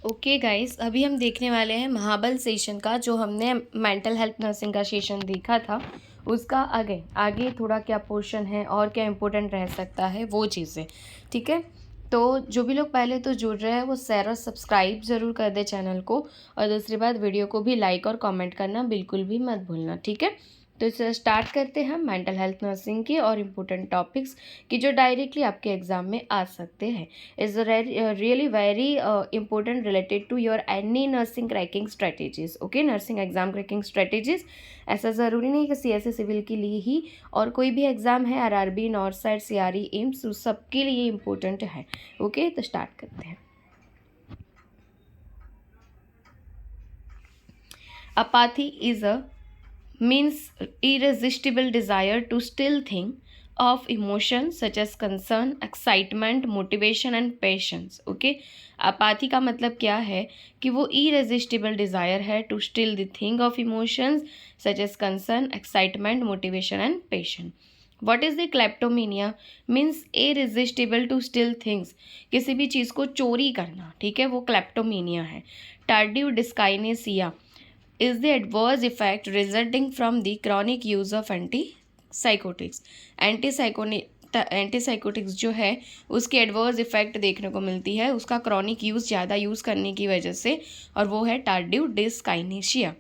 Okay guys, अभी हम देखने वाले हैं महाबल सेशन का। जो हमने मेंटल हेल्थ नर्सिंग का सेशन देखा था उसका आगे आगे थोड़ा क्या पोर्शन है और क्या इम्पोर्टेंट रह सकता है वो चीज़ें। ठीक है, तो जो भी लोग पहले तो जुड़ रहे हैं वो शेयर और सब्सक्राइब ज़रूर कर दे चैनल को, और दूसरी बात वीडियो को भी लाइक और कमेंट करना बिल्कुल भी मत भूलना। ठीक है, तो इसे स्टार्ट करते हैं हम मेंटल हेल्थ नर्सिंग के और इम्पोर्टेंट टॉपिक्स की जो डायरेक्टली आपके एग्जाम में आ सकते हैं। Is really very important related to your any nursing cracking strategies। Okay, nursing exam cracking strategies ऐसा ज़रूरी नहीं कि CSE सिविल के लिए ही, और कोई भी एग्ज़ाम है RRB north side CRE AIIMS सबके लिए इम्पोर्टेंट है। ओके, तो स्टार्ट करते हैं। Apathy is a means irresistible desire to still think of emotions such as concern, excitement, motivation and patience। Okay, apathy का मतलब क्या है कि वो irresistible desire है to still the think of emotions such as concern, excitement, motivation and patience। What is the kleptomania? Means irresistible to still things, किसी भी चीज़ को चोरी करना। ठीक है, वो क्लेप्टोमीनिया है। Tardive dyskinesia is the adverse effect resulting from the chronic use of antipsychotics। Antipsychotics जो है उसके एडवर्स इफेक्ट देखने को मिलती है उसका क्रॉनिक यूज़ ज़्यादा यूज़ करने की वजह से, और वो है tardive dyskinesia.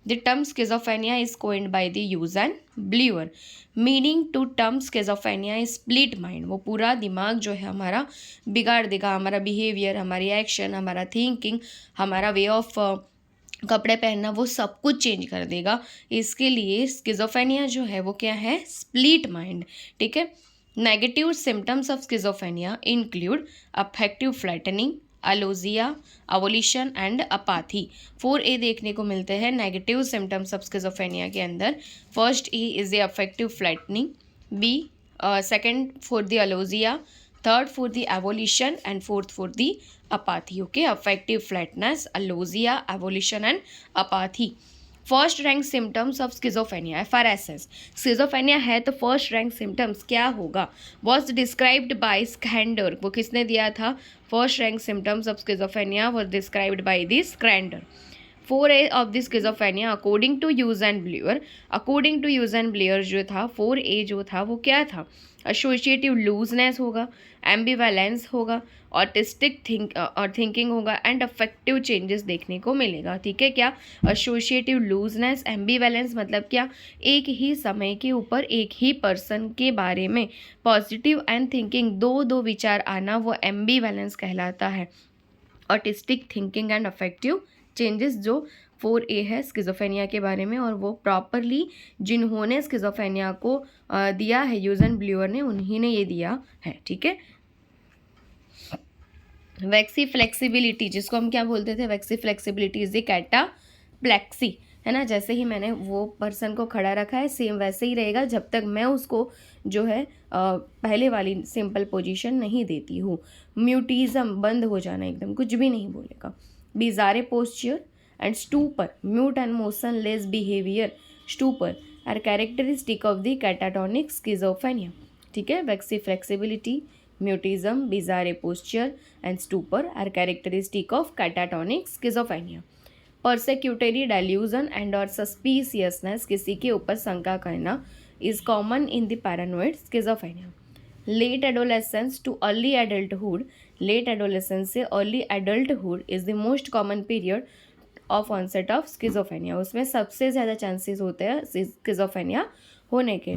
The term schizophrenia is coined by the Eugen Bleuler. Meaning to term schizophrenia is split mind. वो पूरा दिमाग जो है हमारा बिगाड़ देगा, हमारा बिहेवियर, हमारी एक्शन, हमारा थिंकिंग, हमारा वे ऑफ कपड़े पहनना, वो सब कुछ चेंज कर देगा। इसके लिए स्किज़ोफ्रेनिया जो है वो क्या है? Split mind. ठीक है, negative symptoms of schizophrenia include affective flattening, alogia, avolition and apathy. 4A देखने को मिलते हैं नेगेटिव सिम्टम्स ऑफ स्किज़ोफ्रेनिया के अंदर। First E is the affective flattening, B second for the alogia, third for the avolition and fourth for the apathy। okay, affective flatness, alosia, avolition and apathy। First rank symptoms of schizophrenia FRSS। Schizophrenia है तो first rank symptoms क्या होगा? Was described by Schneider. वो किसने दिया था? First rank symptoms of schizophrenia was described by the Schneider. 4A of the schizophrenia according to Eugen Bleuler. According to Eugen Bleuler जो था 4A जो था वो क्या था? एसोसिएटिव लूजनेस होगा, एम्बिवैलेंस होगा, ऑटिस्टिक थिंकिंग होगा एंड अफेक्टिव चेंजेस देखने को मिलेगा। ठीक है, क्या एसोसिएटिव लूजनेस, एम्बिवैलेंस मतलब क्या? एक ही समय के ऊपर एक ही पर्सन के बारे में पॉजिटिव एंड थिंकिंग दो दो विचार आना वो एम्बिवैलेंस कहलाता है। Autistic thinking and affective changes जो 4A है स्किज़ोफ्रेनिया के बारे में, और वो प्रॉपरली जिन्होंने स्किज़ोफ्रेनिया को दिया है यूजन ब्ल्यूअर ने, उन्हीं ने ये दिया है। ठीक है, वैक्सी फ्लेक्सिबिलिटी जिसको हम क्या बोलते थे? Waxy flexibility is the cataplexy, है ना। जैसे ही मैंने वो पर्सन को खड़ा रखा है सेम वैसे ही रहेगा जब तक मैं उसको जो है पहले वाली सिंपल पोजीशन नहीं देती हूँ। म्यूटिज्म, बंद हो जाना, एकदम कुछ भी नहीं बोलेगा। बिजारे posture and stupor, mute and motionless behavior, stupor are characteristic of the catatonic schizophrenia। ठीक है, waxy flexibility, mutism, bizarre posture and stupor are characteristic of catatonic schizophrenia. Persecutory delusion and और सस्पिशियसनेस, किसी के ऊपर शंका करना, is common in the paranoid schizophrenia. Late adolescence to early adulthood, late adolescence से early adulthood is the most common period of onset of schizophrenia. उसमें सबसे ज़्यादा चांसेस होते हैं स्किज़ोफ्रेनिया होने के।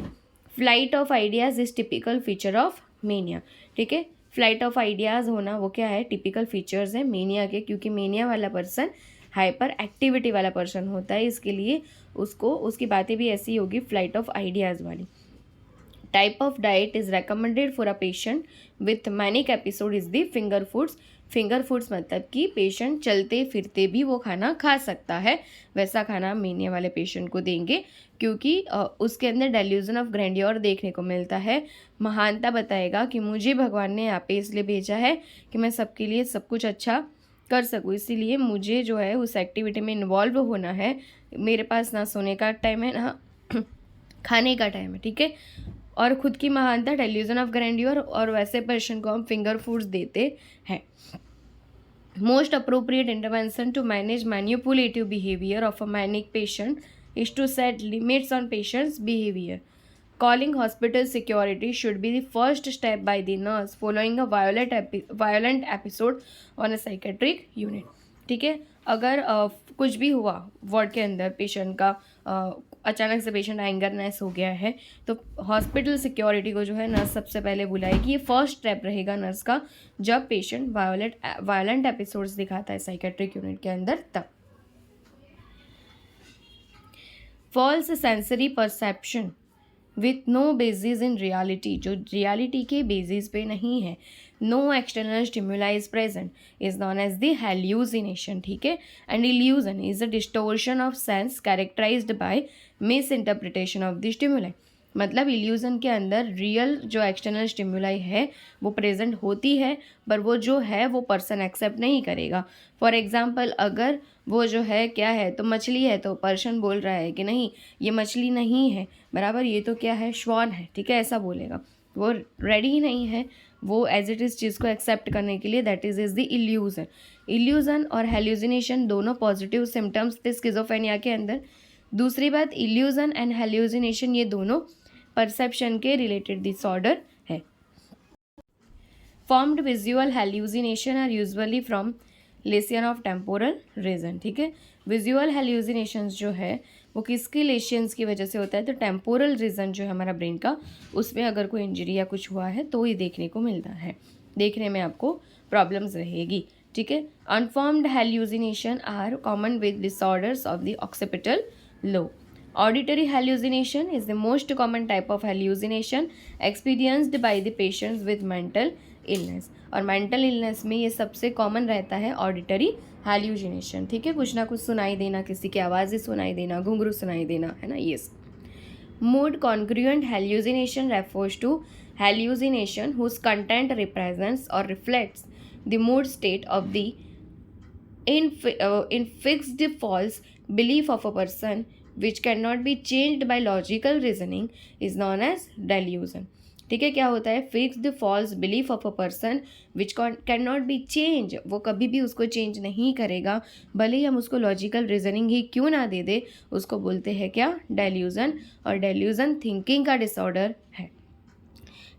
Flight of ideas is typical feature of mania. ठीक है, फ्लाइट ऑफ आइडियाज़ होना वो क्या है? टिपिकल फीचर्स है मेनिया के, क्योंकि मेनिया वाला पर्सन हाइपर एक्टिविटी वाला पर्सन होता है, इसके लिए उसको उसकी बातें भी ऐसी होगी फ्लाइट ऑफ आइडियाज़ वाली। Type of diet is recommended for a patient with manic episode is the finger foods. Finger foods मतलब कि पेशेंट चलते फिरते भी वो खाना खा सकता है, वैसा खाना मेनिया वाले पेशेंट को देंगे, क्योंकि उसके अंदर डेल्यूजन ऑफ ग्रैंडियोर देखने को मिलता है। महानता बताएगा कि मुझे भगवान ने यहाँ पे इसलिए भेजा है कि मैं सबके लिए सब कुछ अच्छा कर सकूँ, इसीलिए मुझे जो है उस एक्टिविटी में इन्वॉल्व होना है। मेरे पास ना सोने का टाइम है ना खाने का टाइम है। ठीक है, और खुद की महानता, डेल्यूजन ऑफ ग्रैंडियोर, और वैसे पर्सन को हम फिंगर फूड्स देते हैं। Most appropriate intervention to manage manipulative behavior of a manic patient is to set limits on patient's behavior. Calling hospital security should be the first step by the nurse following a violent episode on a psychiatric unit. ठीक है, अगर कुछ भी हुआ ward के अंदर patient का, अचानक से पेशेंट एंगरनेस हो गया है, तो हॉस्पिटल सिक्योरिटी को जो है नर्स सबसे पहले बुलाएगी. ये फर्स्ट स्टेप रहेगा नर्स का जब पेशेंट वायलेंट एपिसोड्स दिखाता है साइकेट्रिक यूनिट के अंदर. तब false sensory perception with no basis in reality, जो रियलिटी के बेसिस पे नहीं है, no external stimuli is present, is known as the hallucination. ठीक है, and illusion is a distortion of sense characterised by misinterpretation of the stimuli. मतलब illusion के अंदर रियल जो एक्सटर्नल स्टिमुलाई है वो प्रेजेंट होती है, पर वो जो है वो पर्सन एक्सेप्ट नहीं करेगा. फॉर एग्जाम्पल, अगर वो जो है क्या है, तो मछली है, तो पर्सन बोल रहा है कि नहीं ये मछली नहीं है, बराबर ये तो क्या है, श्वान है. ठीक है, ऐसा बोलेगा. वो रेडी ही नहीं है वो एज इट इज़ चीज़ को एक्सेप्ट करने के लिए. That is the illusion. Illusion और हेल्यूसिनेशन दोनों पॉजिटिव सिम्टम्स थे स्किज़ोफ्रेनिया के अंदर. दूसरी बात, इल्यूजन एंड हेल्यूसिनेशन ये दोनों परसेप्शन के रिलेटेड डिसऑर्डर है. Formed visual hallucination are usually from lesion of temporal region. ठीक है, विजुअल हेल्यूसिनेशंस जो है वो किसके लेशियंस की वजह से होता है, तो टेम्पोरल रीजन जो है हमारा ब्रेन का, उसमें अगर कोई इंजरी या कुछ हुआ है तो ये देखने को मिलता है, देखने में आपको प्रॉब्लम्स रहेगी. ठीक है, unformed hallucination are common with disorders of the occipital lobe. Auditory hallucination is the most common type of hallucination experienced by the patients with mental illness. और mental illness में ये सबसे common रहता है auditory hallucination. ठीक है, कुछ ना कुछ सुनाई देना, किसी की आवाज़ें सुनाई देना, घुंघरू सुनाई देना, है ना. Yes. Mood congruent hallucination refers to hallucination whose content represents or reflects the mood state of the in fixed false belief of a person which cannot be changed by logical reasoning is known as delusion. ठीक है, क्या होता है, fixed false belief of a person which can not be change, वो कभी भी उसको change नहीं करेगा, भले ही हम उसको लॉजिकल रीजनिंग ही क्यों ना दे दे, उसको बोलते हैं क्या, डेल्यूजन. और डेल्यूजन थिंकिंग का डिसऑर्डर है.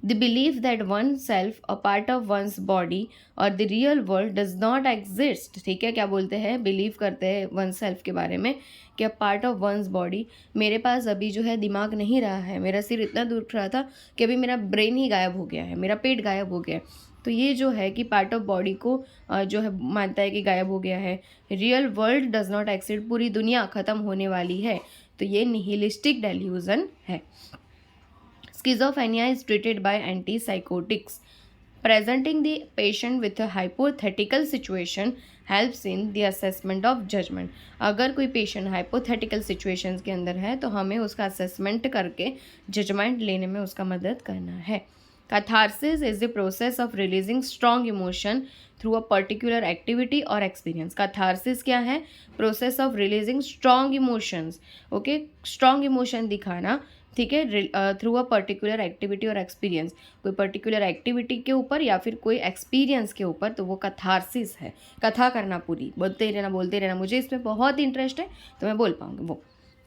The belief that oneself, a part of one's body or the real world does not exist. ठीक है, क्या बोलते हैं, बिलीव करते हैं वन सेल्फ के बारे में कि पार्ट ऑफ वंस बॉडी, मेरे पास अभी जो है दिमाग नहीं रहा है, मेरा सिर इतना दुख रहा था कि अभी मेरा ब्रेन ही गायब हो गया है, मेरा पेट गायब हो गया है. तो ये जो है कि पार्ट ऑफ बॉडी को जो है मानता है कि गायब हो गया है. Real world does not exist, पूरी दुनिया ख़त्म होने वाली है, तो ये निहिलिस्टिक डेल्यूजन है. Schizophrenia is treated by antipsychotics. Presenting the patient with a hypothetical situation helps in the assessment of judgment. अगर कोई पेशेंट हाइपोथेटिकल सिचुएशंस के अंदर है तो हमें उसका असेसमेंट करके जजमेंट लेने में उसका मदद करना है. Catharsis is the process of releasing strong emotion through a particular activity or experience. Catharsis क्या है, process of releasing strong emotions. Okay, strong emotion दिखाना. ठीक है, थ्रू अ पर्टिकुलर एक्टिविटी और एक्सपीरियंस, कोई पर्टिकुलर एक्टिविटी के ऊपर या फिर कोई एक्सपीरियंस के ऊपर, तो वो कथारसिस है. कथा करना पूरी, बोलते रहना. मुझे इसमें बहुत इंटरेस्ट है तो मैं बोल पाऊँगी. वो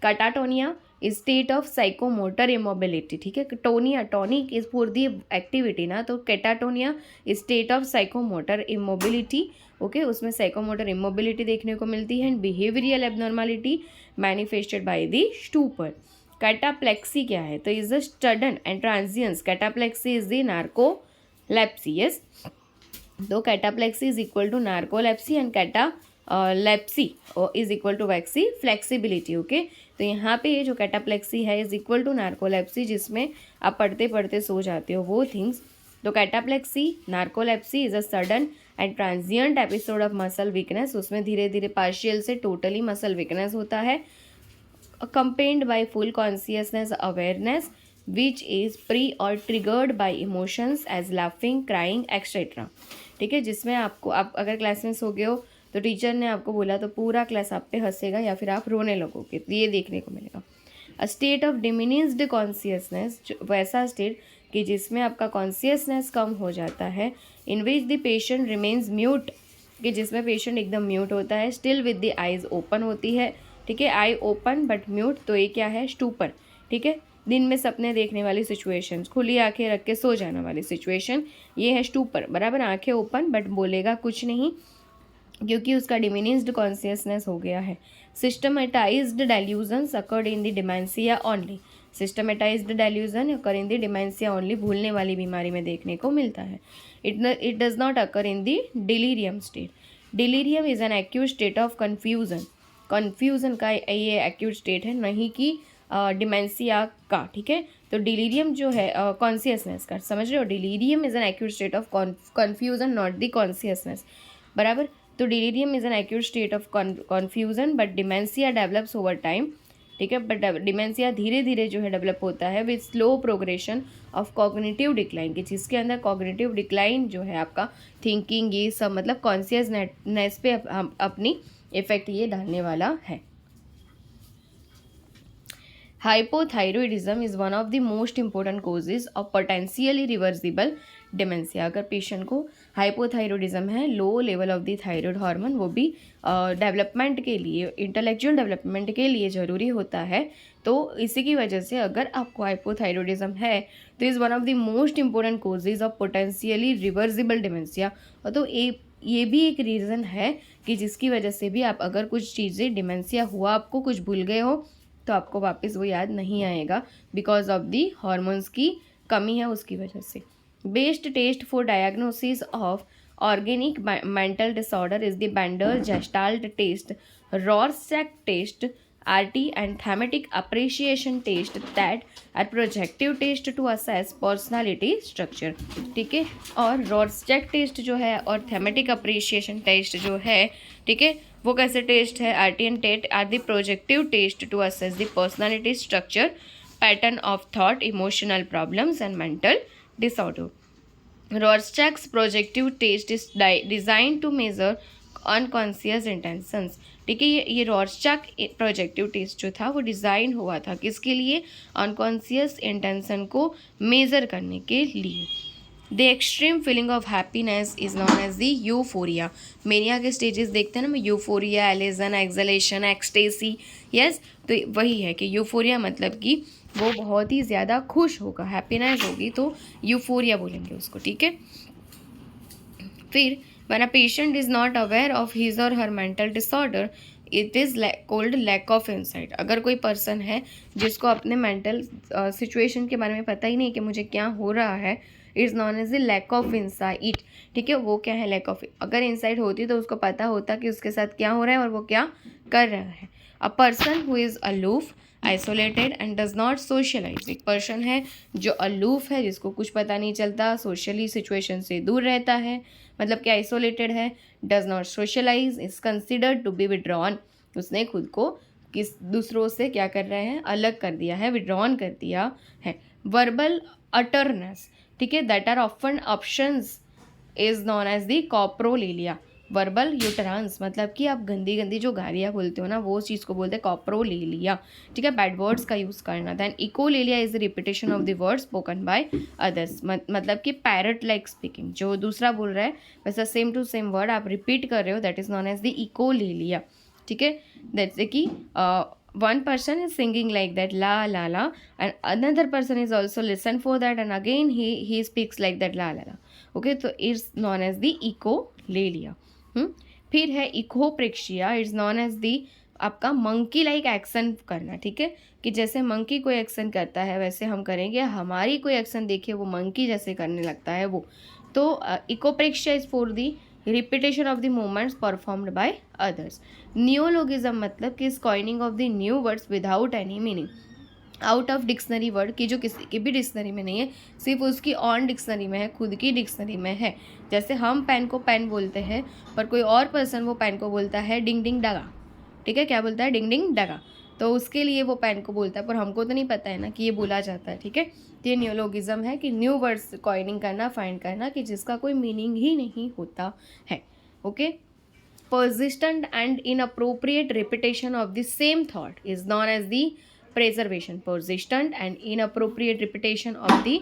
catatonia is state of psychomotor immobility. ठीक है, tonic is for the activity ना, तो catatonia is state of psychomotor immobility. Okay, उसमें साइकोमोटर इमोबिलिटी देखने को मिलती है. And behavioural abnormality manifested by the stupor. Cataplexy क्या है, तो is the sudden and transience. Cataplexy is the narcolepsy. Yes, तो cataplexy is equal to narcolepsy and catalepsy is equal to waxy flexibility. Okay, तो यहाँ पे ये जो cataplexy है इज इक्वल टू नार्कोलेप्सी, जिसमें आप पढ़ते पढ़ते सो जाते हो वो थिंग्स. तो cataplexy, narcolepsy is a sudden and transient episode of muscle weakness. उसमें धीरे धीरे पार्शियल से टोटली मसल वीकनेस होता है, accompanied by full consciousness awareness which is pre or triggered by emotions as laughing, crying, etc. ठीक है, जिसमें आपको, आप अगर क्लास में सो गए हो तो टीचर ने आपको बोला तो पूरा क्लास आप पे हंसेगा या फिर आप रोने लगोगे, ये देखने को मिलेगा. A state of diminished consciousness, वैसा स्टेट कि जिसमें आपका कॉन्शियसनेस कम हो जाता है. In which the patient remains mute कि जिसमें पेशेंट एकदम म्यूट होता है, still with the eyes open होती है, ठीक है, आई ओपन बट म्यूट, तो ये क्या है, स्टूपर, ठीक है, दिन में सपने देखने वाली सिचुएशन, खुली आंखें रख के सो जाने वाली सिचुएशन, ये है स्टूपर, बराबर, आंखें ओपन बट बोलेगा कुछ नहीं क्योंकि उसका डिमिनिस्ड कॉन्शियसनेस हो गया है। Systematized delusions occurred in the dementia only, systematized delusion occur in the dementia only, भूलने वाली बीमारी में देखने को मिलता है। It does not occur in the delirium state. Delirium is an acute state of confusion, confusion का ये एक्यूट स्टेट है, नहीं कि डिमेंशिया का, ठीक है। तो डिलीरियम जो है कॉन्शियसनेस का, समझ रहे हो, delirium is an acute state of confusion not the consciousness, बराबर। तो delirium is an acute state of confusion but dementia develops over time, ठीक है, बट डिमेंशिया धीरे धीरे जो है डेवलप होता है with slow progression of cognitive decline, कि जिसके अंदर कॉग्निटिव डिक्लाइन जो है आपका थिंकिंग ये सब मतलब कॉन्शियसनेस पे अपनी इफेक्ट ये डालने वाला है। Hypothyroidism is one of the most important causes of potentially reversible dementia. अगर पेशेंट को हाइपोथायरॉयडिज्म है, low level of the thyroid hormone, वो भी डेवलपमेंट के लिए, इंटेलेक्चुअल डेवलपमेंट के लिए ज़रूरी होता है, तो इसी की वजह से अगर आपको हाइपोथायरॉयडिज्म है तो is one of the most important causes of potentially reversible dementia. और तो ये भी एक रीज़न है कि जिसकी वजह से भी आप अगर कुछ चीज़ें डिमेंशिया हुआ, आपको कुछ भूल गए हो, तो आपको वापस वो याद नहीं आएगा बिकॉज ऑफ दी हॉर्मोन्स की कमी है, उसकी वजह से। Best test for diagnosis of organic mental disorder is the Bender Gestalt test, Rorschach test, RT and thematic appreciation test that are projective test to assess personality structure, ठीक है। और रॉर्सचैक test जो है और थेमेटिक अप्रिशिएशन टेस्ट जो है, ठीक है, वो कैसे टेस्ट है, RT and TET are the projective test to assess the personality structure, pattern of thought, emotional problems and mental disorder. Rorschach's projective test is design to measure unconscious intentions, ठीक है। ये रॉर्सचैक प्रोजेक्टिव टेस्ट जो था वो design हुआ था किसके लिए, अनकॉन्शियस इंटेंशन को मेज़र करने के लिए। The extreme feeling of happiness is known as the euphoria. Mania के स्टेजेस देखते हैं ना, euphoria, elation, exaltation, ecstasy, yes, तो वही है कि यूफोरिया मतलब कि वो बहुत ही ज़्यादा खुश होगा, हैप्पीनेस होगी तो यूफोरिया बोलेंगे उसको, ठीक है। फिर when a patient is not aware of his or her mental disorder, it is called lack of insight। अगर कोई पर्सन है जिसको अपने मेंटल सिचुएशन के बारे में पता ही नहीं कि मुझे क्या हो रहा है, it's known as the lack of insight, ठीक है। वो क्या है, लैक ऑफ, अगर इंसाइट होती तो उसको पता होता कि उसके साथ क्या हो रहा है और वो क्या कर रहा है। A person who is aloof, isolated and does not socialise, एक पर्सन है जो अलूफ है, जिसको कुछ पता नहीं चलता, सोशली सिचुएशन से दूर रहता है, मतलब कि आइसोलेटेड है, does not socialise, is considered to be withdrawn, उसने खुद को किस दूसरों से क्या कर रहे हैं, अलग कर दिया है, विड्रॉन कर दिया है। वर्बल अटरनेस, ठीक है, that are often options is known as the coprolalia. Verbal utterances मतलब कि आप गंदी गंदी जो गालियाँ बोलते हो ना, वो चीज़ को बोलते हैं कॉप्रोलेलिया, ठीक है, बैड वर्ड्स का यूज़ करना। Then echolalia is the repetition of the word spoken by others, मतलब कि पैरट लाइक स्पीकिंग, जो दूसरा बोल रहा है वैसा सेम टू सेम वर्ड आप रिपीट कर रहे हो, that is known as the echolalia, ठीक है। जैसे कि one person is singing like that, la la la, and another person is also listen for that and again he speaks like that, la la la, okay, तो it's known as the echolalia। फिर है इकोप्रेक्शिया, it's known as दी आपका monkey like action करना, ठीक है, कि जैसे monkey कोई एक्शन करता है वैसे हम करेंगे, हमारी कोई एक्शन देखिए वो मंकी जैसे करने लगता है वो, तो echopraxia is for the repetition of the movements performed by others. Neologism मतलब कि coining of the new words without any meaning, out of dictionary word की जो किसी की भी डिक्शनरी में नहीं है, सिर्फ उसकी ऑन डिक्शनरी में है, खुद की डिक्शनरी में है। जैसे हम पेन को पेन बोलते हैं पर कोई और पर्सन वो पेन को बोलता है डिंग डिंग डगा, ठीक है, क्या बोलता है, डिंग डिंग डगा, तो उसके लिए वो पेन को बोलता है पर हमको तो नहीं पता है ना कि ये बोला जाता है, ठीक है। तो ये नियोलॉगिज्म है कि न्यू वर्ड्स कॉइनिंग करना, फाइंड करना कि जिसका कोई मीनिंग ही नहीं होता है, okay. Persistent and inappropriate repetition of the same thought is known as the preservation। persistent and inappropriate repetition of the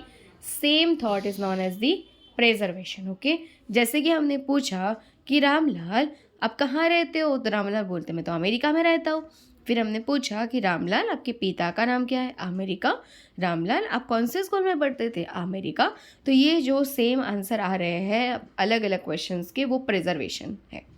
same thought is known as the preservation, okay। जैसे कि हमने पूछा कि रामलाल आप कहाँ रहते हो? तो रामलाल बोलते मैं तो अमेरिका में रहता हूँ। फिर हमने पूछा कि रामलाल आपके पिता का नाम क्या है? अमेरिका। रामलाल आप कौन से स्कूल में पढ़ते थे? अमेरिका। तो ये जो सेम आंसर आ रहे हैं अलग अलग क्वेश्चंस के, वो प्रिजर्वेशन है।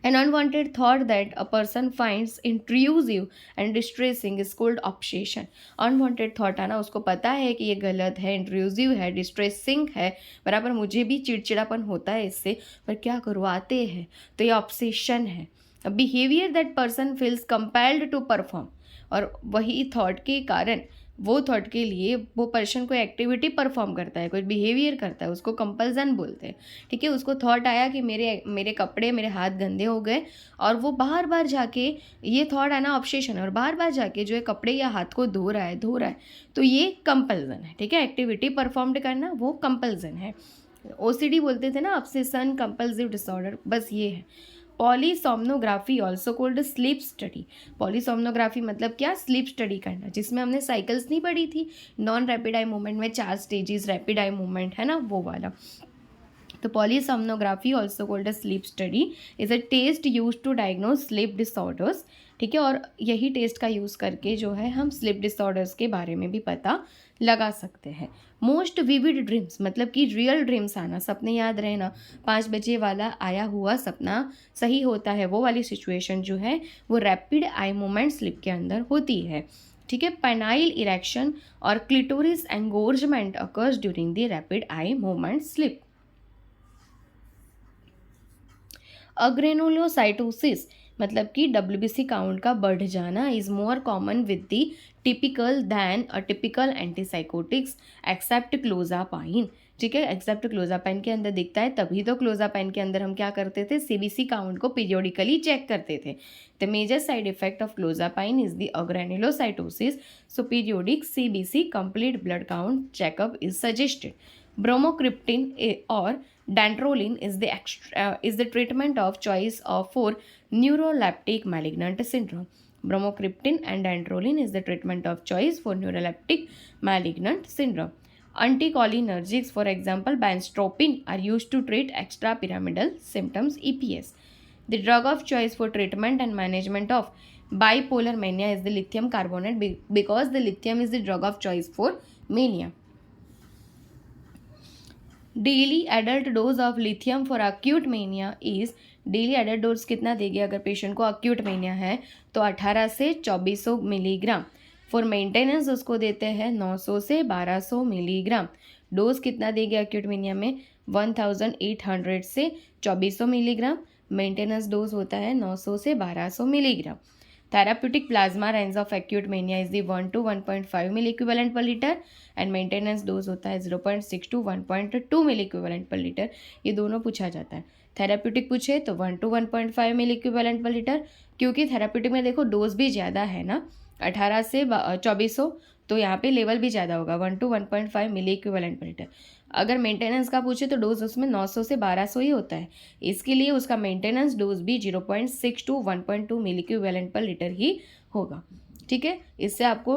An unwanted thought that a person finds intrusive and distressing is called obsession. Unwanted thought आना, उसको पता है कि ये गलत है, intrusive है, distressing है, बराबर मुझे भी चिड़चिड़ापन होता है इससे, पर क्या करूँ, आते हैं, तो ये ऑब्सेशन है। Behaviour that person feels compelled to perform, और वही थॉट के कारण, वो थॉट के लिए वो पर्सन कोई एक्टिविटी परफॉर्म करता है, कोई बिहेवियर करता है, उसको कंपल्सन बोलते हैं। ठीक है, उसको थॉट आया कि मेरे कपड़े, मेरे हाथ गंदे हो गए, और वो बार बार जाके, ये थॉट आना ऑब्सेशन है, और बार बार जाके जो है कपड़े या हाथ को धो रहा है, तो ये कंपल्सन है। ठीक है, एक्टिविटी परफॉर्म करना वो कंपल्सन है। ओसीडी बोलते थे ना, ऑब्सेशन कंपल्सिव डिसऑर्डर, बस ये है। Polysomnography also called sleep study. Polysomnography मतलब क्या? स्लीप स्टडी करना, जिसमें हमने साइकिल्स नहीं पढ़ी थी, नॉन रैपिड आई मूवमेंट में 4 स्टेजेस, रैपिड आई मूवमेंट है ना, वो वाला। तो polysomnography also called a sleep study is a test use to diagnose sleep disorders. ठीक है, और यही टेस्ट का यूज़ करके जो है हम स्लीप डिसऑर्डर्स के बारे में भी पता लगा सकते हैं। मोस्ट विविड ड्रीम्स मतलब कि रियल ड्रीम्स आना, सपने याद रहना, 5 बजे वाला आया हुआ सपना सही होता है, वो वाली सिचुएशन जो है वो रैपिड आई मूवमेंट स्लिप के अंदर होती है। ठीक है, पेनाइल इरेक्शन और clitoris engorgement occurs during the rapid eye movement sleep. Agranulocytosis मतलब कि WBC काउंट का बढ़ जाना is more common with the typical than typical antipsychotics except clozapine. ठीक है, एक्सेप्ट क्लोजापाइन के अंदर दिखता है, तभी तो क्लोजापाइन के अंदर हम क्या करते थे, CBC काउंट को पीरियोडिकली चेक करते थे। The major side effect of clozapine is the agranulocytosis, so periodic CBC complete blood count checkup is suggested. Bromocriptine or dantrolene is the treatment of choice for neuroleptic malignant syndrome. Bromocriptine and dantrolene is the treatment of choice for neuroleptic malignant syndrome. Anticholinergics, for example, benztropine, are used to treat extrapyramidal symptoms, EPS. The drug of choice for treatment and management of bipolar mania is the lithium carbonate because the lithium is the drug of choice for mania. Daily adult dose of lithium for acute mania is, daily adult dose कितना देगी अगर patient को acute mania है, तो 18 से 2400 milligram. For maintenance उसको देते हैं 900 से 1200 मिलीग्राम। डोज कितना देगी अक्यूट मेनिया में? 1800 से 2400 मिलीग्राम। मेंटेनेंस डोज होता है 900 से 1200 milligram. Therapeutic plasma range of acute mania is the 1 to 1.5 milliequivalent per liter and maintenance dose होता है 0.6 to 1.2 milliequivalent per liter। ये दोनों पूछा जाता है। थेराप्यूटिक पूछे तो 1 to 1.5 milliequivalent per liter, क्योंकि थेराप्यूटिक में देखो डोज भी ज़्यादा है ना, 18 से 2400, तो यहाँ पे लेवल भी ज़्यादा होगा, 1 to 1.5 milliequivalent per liter। अगर मेंटेनेंस का पूछे तो डोज उसमें 900 से 1200 ही होता है, इसके लिए उसका मेंटेनेंस डोज भी 0.6 टू 1.2 मिलीक्यूवेलेंट पर लीटर ही होगा। ठीक है, इससे आपको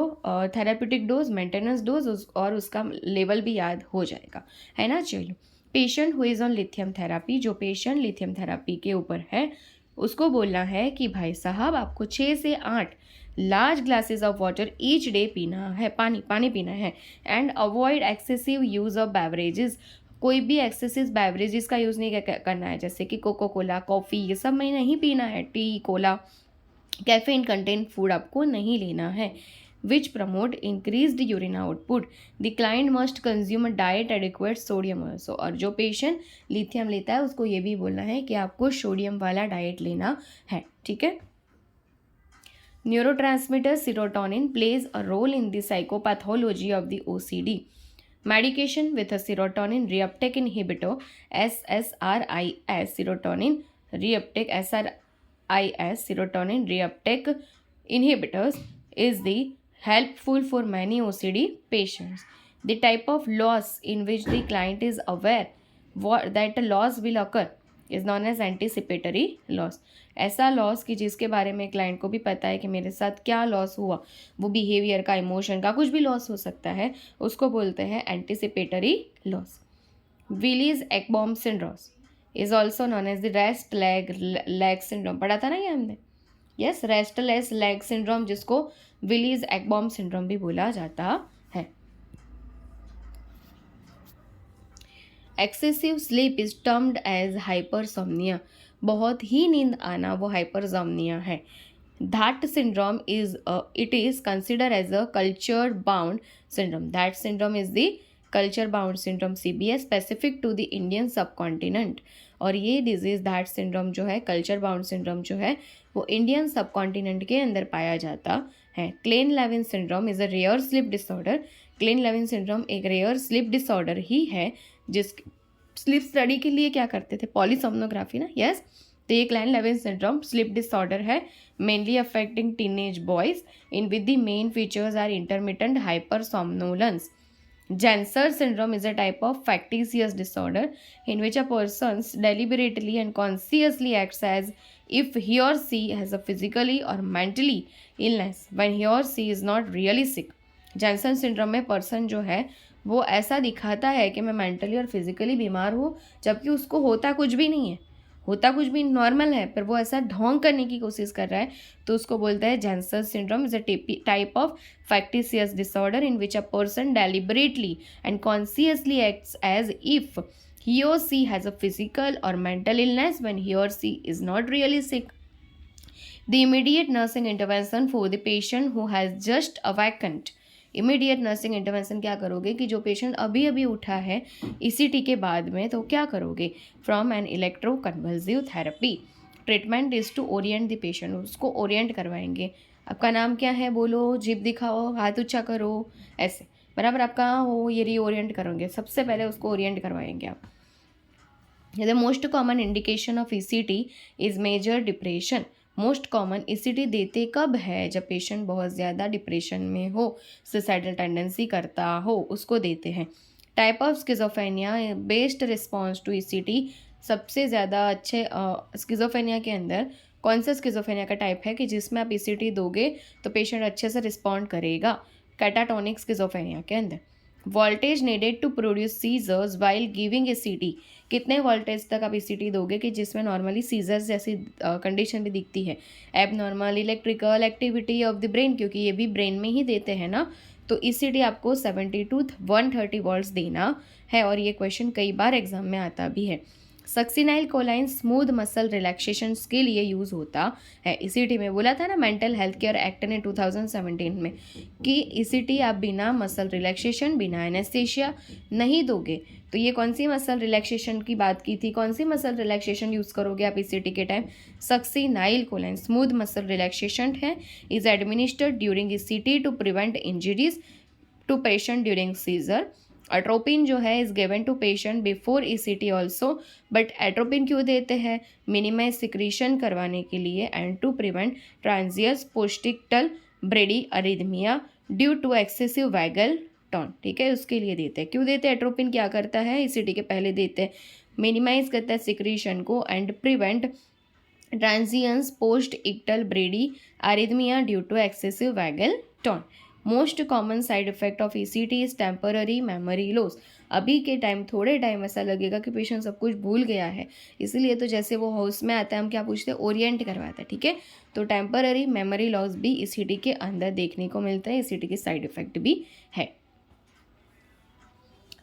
थेराप्यूटिक डोज, मेंटेनेंस डोज और उसका लेवल भी याद हो जाएगा, है ना। चलो, patient who is on lithium therapy, जो पेशेंट लिथियम थेरापी के ऊपर है उसको बोलना है कि भाई साहब आपको 6 से 8 large glasses of water each day पीना है, पानी पीना है। And avoid excessive use of beverages, कोई भी एक्सेसिव बेवरेजेस का यूज़ नहीं करना है, जैसे कि कोको कोला, कॉफ़ी, ये सब में नहीं पीना है। T, Cola, caffeine content food आपको नहीं लेना है। विच promote increased urine output, the client must consume diet adequate sodium also. और जो पेशेंट लिथियम लेता है उसको ये भी बोलना है कि आपको सोडियम वाला डाइट लेना है। ठीक है। Neurotransmitter serotonin plays a role in the psychopathology of the OCD. Medication with a serotonin reuptake inhibitor, SSRIs, serotonin reuptake inhibitors is the helpful for many OCD patients. The type of loss in which the client is aware that a loss will occur is known as anticipatory loss. ऐसा loss कि जिसके बारे में client को भी पता है कि मेरे साथ क्या लॉस हुआ, वो बिहेवियर का, इमोशन का, कुछ भी लॉस हो सकता है, उसको बोलते हैं anticipatory loss. Willis Ekbom syndrome is also known as the rest leg syndrome, पढ़ा था ना ये हमने, यस, रेस्टलेस लेग सिंड्रोम, जिसको विलीज एक्बॉम सिंड्रोम भी बोला जाता है। Excessive sleep is termed as hypersomnia, बहुत ही नींद आना वो हाइपरसोम्निया है। That syndrome is it is consider as a culture bound syndrome, that syndrome is the culture bound syndrome CBS specific to the Indian सब कॉन्टिनेंट। और ये disease that syndrome जो है, कल्चर बाउंड सिंड्रोम जो है, वो Indian सब continent के अंदर पाया जाता है। Kleine Levin syndrome is a rare sleep disorder, Kleine Levin syndrome एक रेयर स्लीप डिसऑर्डर ही है, जिस स्लीप स्टडी के लिए क्या करते थे, पॉलीसोम्नोग्राफी ना, यस। तो ये Kleine Levin syndrome sleep disorder है, mainly affecting teenage boys, in with the main features are intermittent hypersomnolence. Janser syndrome is a type of factitious disorder in which a person deliberately and consciously acts as if he or she has a physically or mentally illness when he or she is not really sick. Janser syndrome में person जो है वो ऐसा दिखाता है कि मैं mentally और फिजिकली बीमार हूँ, जबकि उसको होता कुछ भी नहीं है, होता कुछ भी नॉर्मल है, पर वो ऐसा ढोंग करने की कोशिश कर रहा है, तो उसको बोलता है Ganser syndrome is a type of factitious disorder in which a person deliberately and consciously acts as if he or she has a physical or mental illness when he or she is not really sick. The immediate nursing intervention for the patient who has just awakened. Immediate nursing intervention क्या करोगे कि जो patient अभी अभी उठा है ECT के बाद में, तो क्या करोगे, from an electro convulsive therapy. Treatment is to orient the patient, उसको ओरिएंट करवाएंगे। आपका नाम क्या है, बोलो, जिप दिखाओ, हाथ ऊंचा करो, ऐसे बराबर। आप कहाँ हो, ये रीओरिएंट करोगे, सबसे पहले उसको ओरिएंट करवाएंगे आप। The most common indication of ECT is major depression. Most common ECT देते कब है, जब पेशेंट बहुत ज़्यादा डिप्रेशन में हो, सुसाइडल टेंडेंसी करता हो, उसको देते हैं। Type of schizophrenia based response to ECT, सबसे ज़्यादा अच्छे स्किज़ोफ्रेनिया के अंदर कौन सा स्किज़ोफ्रेनिया का टाइप है कि जिसमें आप ECT दोगे तो पेशेंट अच्छे से रिस्पॉन्ड करेगा, कैटाटोनिक स्किज़ोफ्रेनिया के अंदर। Voltage needed to produce seizures while giving ECT, कितने वोल्टेज तक आप ECT दोगे कि जिसमें नॉर्मली सीजर्स जैसी कंडीशन भी दिखती है। एब normal electrical activity of the brain, क्योंकि ये भी ब्रेन में ही देते हैं ना, तो ECT आपको 70 to 130 वोल्ट्स देना है, और ये क्वेश्चन कई बार एग्जाम में आता भी है। सक्सिनाइल कोलाइन स्मूथ मसल रिलैक्सेशन के लिए यूज़ होता है। ECT में बोला था ना मेंटल हेल्थ केयर एक्ट ने 2017 में कि ECT आप बिना मसल रिलैक्सेशन, बिना एनेस्थेशिया नहीं दोगे। तो ये कौन सी मसल रिलैक्सेशन की बात की थी, कौन सी मसल रिलैक्सेशन यूज़ करोगे आप ECT के time, succinylcholine smooth muscle relaxation है, is administered during ECT to prevent injuries to patient during seizure. Atropine जो है is given to patient before ECT also, but atropine क्यों देते हैं, minimize secretion करवाने के लिए and to prevent transient postictal bradyarrhythmia due to excessive vagal tone, ठीक है, उसके लिए देते हैं। क्यों देते हैं एट्रोपिन, क्या करता है, ECT के पहले देते हैं, मिनिमाइज करता है सिक्रीशन को and prevent transient postictal bradyarrhythmia due to excessive vagal tone. Most common side effect of ECT is temporary memory loss. अभी के टाइम थोड़े टाइम ऐसा लगेगा कि पेशेंट सब कुछ भूल गया है, इसीलिए तो जैसे वो हाउस में आता है हम क्या पूछते हैं, ओरिएंट करवाते हैं, ठीक है। तो टेम्पररी मेमोरी लॉस भी ECT के अंदर देखने को मिलता है, ECT के साइड इफेक्ट भी है।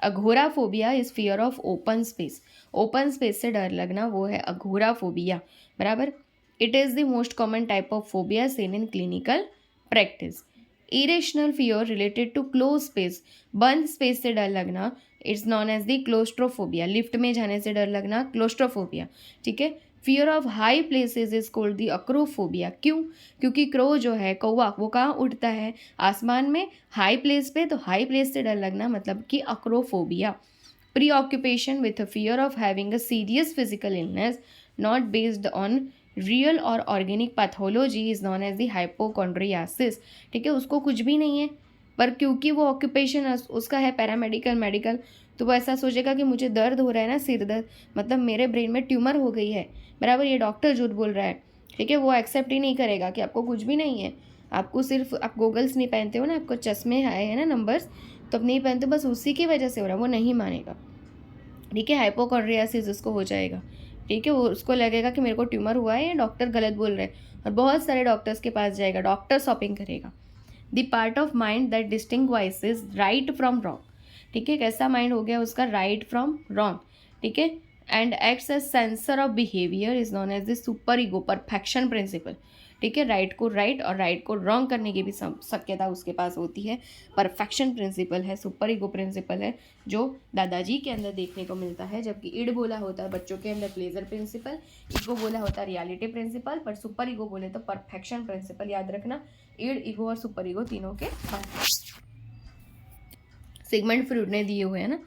Agoraphobia is fear of open space, open space से डर लगना वो है अघोराफोबिया, बराबर। It is the most common type of phobia seen in clinical practice. Irrational fear related to close space, बंद स्पेस से डर लगना, it's known as the claustrophobia, lift में जाने से डर लगना क्लोस्ट्रोफोबिया, ठीक है। Fear of high places is called the acrophobia, क्यों, क्योंकि क्रो जो है कौवा वो कहाँ उड़ता है, आसमान में, हाई प्लेस पे, तो हाई प्लेस से डर लगना मतलब कि acrophobia. Preoccupation with fear of having a serious physical illness not based on real और organic pathology is known as the hypochondriasis, ठीक है, उसको कुछ भी नहीं है, पर क्योंकि वो ऑक्यूपेशन उसका है पैरामेडिकल मेडिकल, तो वो ऐसा सोचेगा कि मुझे दर्द हो रहा है ना, सिर दर्द, मतलब मेरे ब्रेन में ट्यूमर हो गई है, बराबर, ये डॉक्टर झूठ बोल रहा है, ठीक है। वो एक्सेप्ट ही नहीं करेगा कि आपको कुछ भी नहीं है, आपको सिर्फ, आप गोगल्स नहीं पहनते हो ना, आपको चश्मे आए हैं ना नंबर्स, तो आप नहीं पहनते, बस उसी की वजह से हो रहा है, वो नहीं मानेगा, ठीक है। हाइपोकॉन्ड्रियासिस उसको हो जाएगा, ठीक है, वो उसको लगेगा कि मेरे को ट्यूमर हुआ है या डॉक्टर गलत बोल रहे हैं, और बहुत सारे डॉक्टर्स के पास जाएगा, डॉक्टर शॉपिंग करेगा। The part of mind that distinguishes right from wrong, ठीक है, कैसा माइंड हो गया उसका, राइट फ्रॉम रॉन्ग, ठीक है, and acts as censor of behaviour is known as the super ego, perfection principle, ठीक है, राइट को राइट और राइट को रॉन्ग करने की भी शक्यता उसके पास होती है। परफेक्शन प्रिंसिपल है, सुपर ईगो प्रिंसिपल है जो दादाजी के अंदर देखने को मिलता है, जबकि इड बोला होता है बच्चों के अंदर प्लेजर प्रिंसिपल, ईगो बोला होता है रियलिटी प्रिंसिपल, पर सुपर ईगो बोले तो परफेक्शन प्रिंसिपल। याद रखना, इड, ईगो और सुपर ईगो तीनों के सिगमंड फ्रॉइड ने दिए हुए हैं ना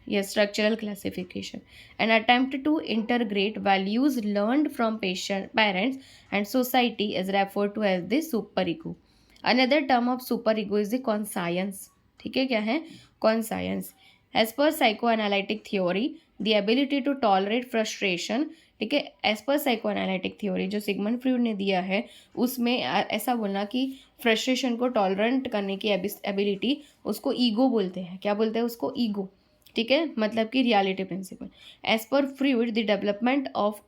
ये structural classification. An attempt to integrate values learned from parents and society is referred to as the super ego. Another term of super ego is the conscience, ठीक है, क्या है, conscience. As per psychoanalytic theory the ability to tolerate frustration, ठीक है, as per psychoanalytic theory जो Sigmund Freud ने दिया है उसमें ऐसा बोलना कि फ्रस्ट्रेशन को टॉलरेंट करने की एबिलिटी उसको ईगो बोलते हैं। क्या बोलते हैं उसको, ईगो, ठीक है, मतलब कि reality principle. As per Freud the development of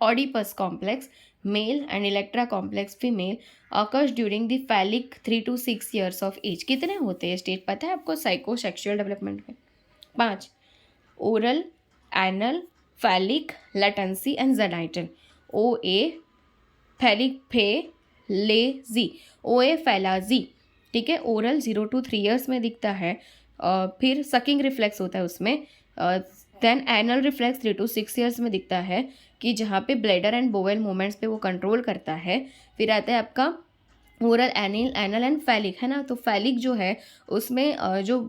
Oedipus complex male and Electra complex female occurs during the phallic 3 to 6 years of age. कितने होते हैं स्टेज पता है आपको साइको सेक्सुअल डेवलपमेंट में? 5, oral, anal, phallic, latency and genital. O A phallic फे लेजी, O A फैलाजी, ठीक है, ओरल 0 to 3 years में दिखता है, फिर सकिंग रिफ्लेक्स होता है उसमें, then anal reflex 3 to 6 years में दिखता है कि जहाँ पे ब्लैडर एंड बोवेल मूवमेंट्स पे वो कंट्रोल करता है। फिर आता है आपका ओरल, एनल एंड फैलिक, है ना, तो फैलिक जो है उसमें जो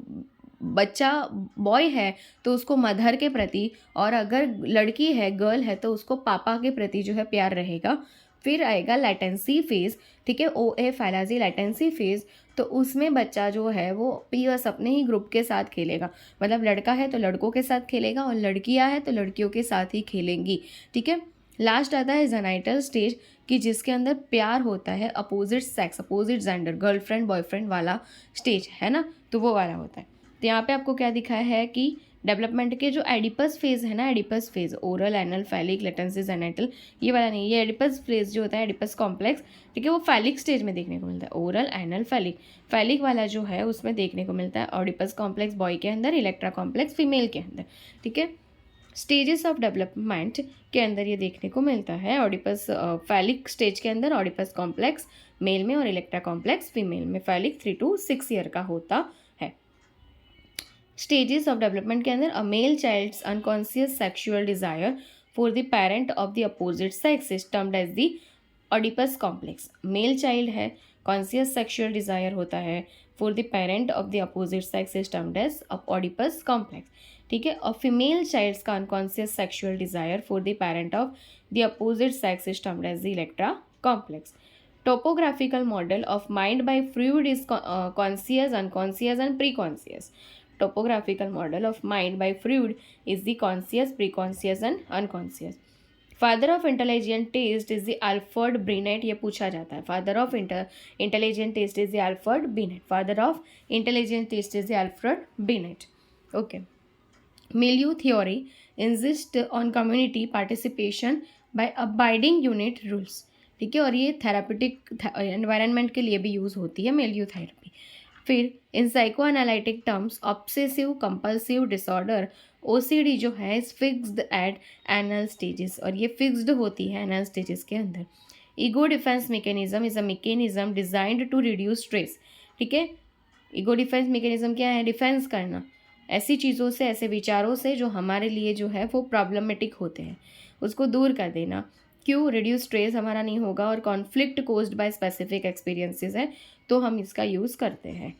बच्चा बॉय है तो उसको मदर के प्रति, और अगर लड़की है गर्ल है तो उसको पापा के प्रति जो है प्यार रहेगा। फिर आएगा लेटेंसी फेज, ठीक है, ओ ए फैलाजी लेटेंसी फेज, तो उसमें बच्चा जो है वो पीयर्स अपने ही ग्रुप के साथ खेलेगा, मतलब लड़का है तो लड़कों के साथ खेलेगा और लड़कियां हैं तो लड़कियों के साथ ही खेलेंगी, ठीक है। लास्ट आता है जेनाइटल स्टेज कि जिसके अंदर प्यार होता है opposite sex, opposite gender, girlfriend boyfriend वाला स्टेज है ना, तो वो वाला होता है। तो यहाँ पे आपको क्या दिखाया है कि डेवलपमेंट के जो एडिपस फेज है ना, Oedipus phase, oral, anal, phallic, latency, genital, ये वाला नहीं, ये एडिपस फेज जो होता है, एडिपस कॉम्प्लेक्स, ठीक है, वो फैलिक स्टेज में देखने को मिलता है। ओरल, एनल, फैलिक, फैलिक वाला जो है उसमें देखने को मिलता है ऑडिपस कॉम्प्लेक्स बॉय के अंदर, इलेक्ट्रा कॉम्प्लेक्स फीमेल के अंदर, ठीक है। स्टेजेस ऑफ डेवलपमेंट के अंदर ये देखने को मिलता है, ऑडिपस फैलिक स्टेज के अंदर ऑडिपस कॉम्प्लेक्स मेल में और इलेक्ट्रा कॉम्प्लेक्स फीमेल में, फैलिक 3 to 6 year का होता है। स्टेजेस ऑफ डेवलपमेंट के अंदर a male child's unconscious sexual desire for the parent of the opposite sex is termed as the Oedipus complex. Male child है, conscious sexual desire होता है for the parent of the opposite sex is termed as Oedipus complex, ठीक है। और female child's का unconscious sexual desire for the parent of the opposite sex is termed as the Electra complex. Topographical model of mind by Freud is conscious, unconscious and preconscious. Topographical model of mind by Freud is the conscious, preconscious and unconscious. Father of intelligent taste is the Alfred Binet, ये पूछा जाता है। Father of intelligent taste is the Alfred Binet. Father of intelligent taste is the Alfred Binet. Okay. Milieu theory insists on community participation by abiding unit rules, ठीक है, और ये therapeutic environment के लिए भी यूज़ होती है मिलियू थेरेपी। फिर in psychoanalytic terms obsessive compulsive disorder OCD जो है is fixed at anal stages, और ये फिक्स्ड होती है एनल स्टेजेस के अंदर। Ego defence mechanism is a mechanism designed to reduce stress, ठीक है। ईगो डिफेंस मैकेनिज्म क्या है, डिफेंस करना ऐसी चीज़ों से, ऐसे विचारों से जो हमारे लिए जो है वो प्रॉब्लमेटिक होते हैं, उसको दूर कर देना। क्यों, रिड्यूस स्ट्रेस हमारा नहीं होगा और conflict caused by specific experiences है तो हम इसका यूज़ करते हैं।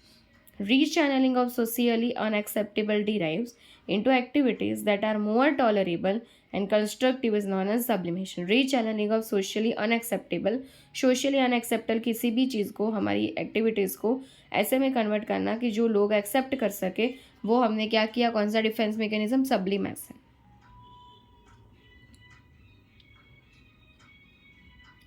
Rechannelling of socially unacceptable drives into activities that are more tolerable and constructive is known as sublimation. Rechannelling of socially unacceptable किसी भी चीज़ को, हमारी एक्टिविटीज़ को ऐसे में कन्वर्ट करना कि जो लोग एक्सेप्ट कर सके, वो हमने क्या किया, कौन सा defence mechanism, sublimation.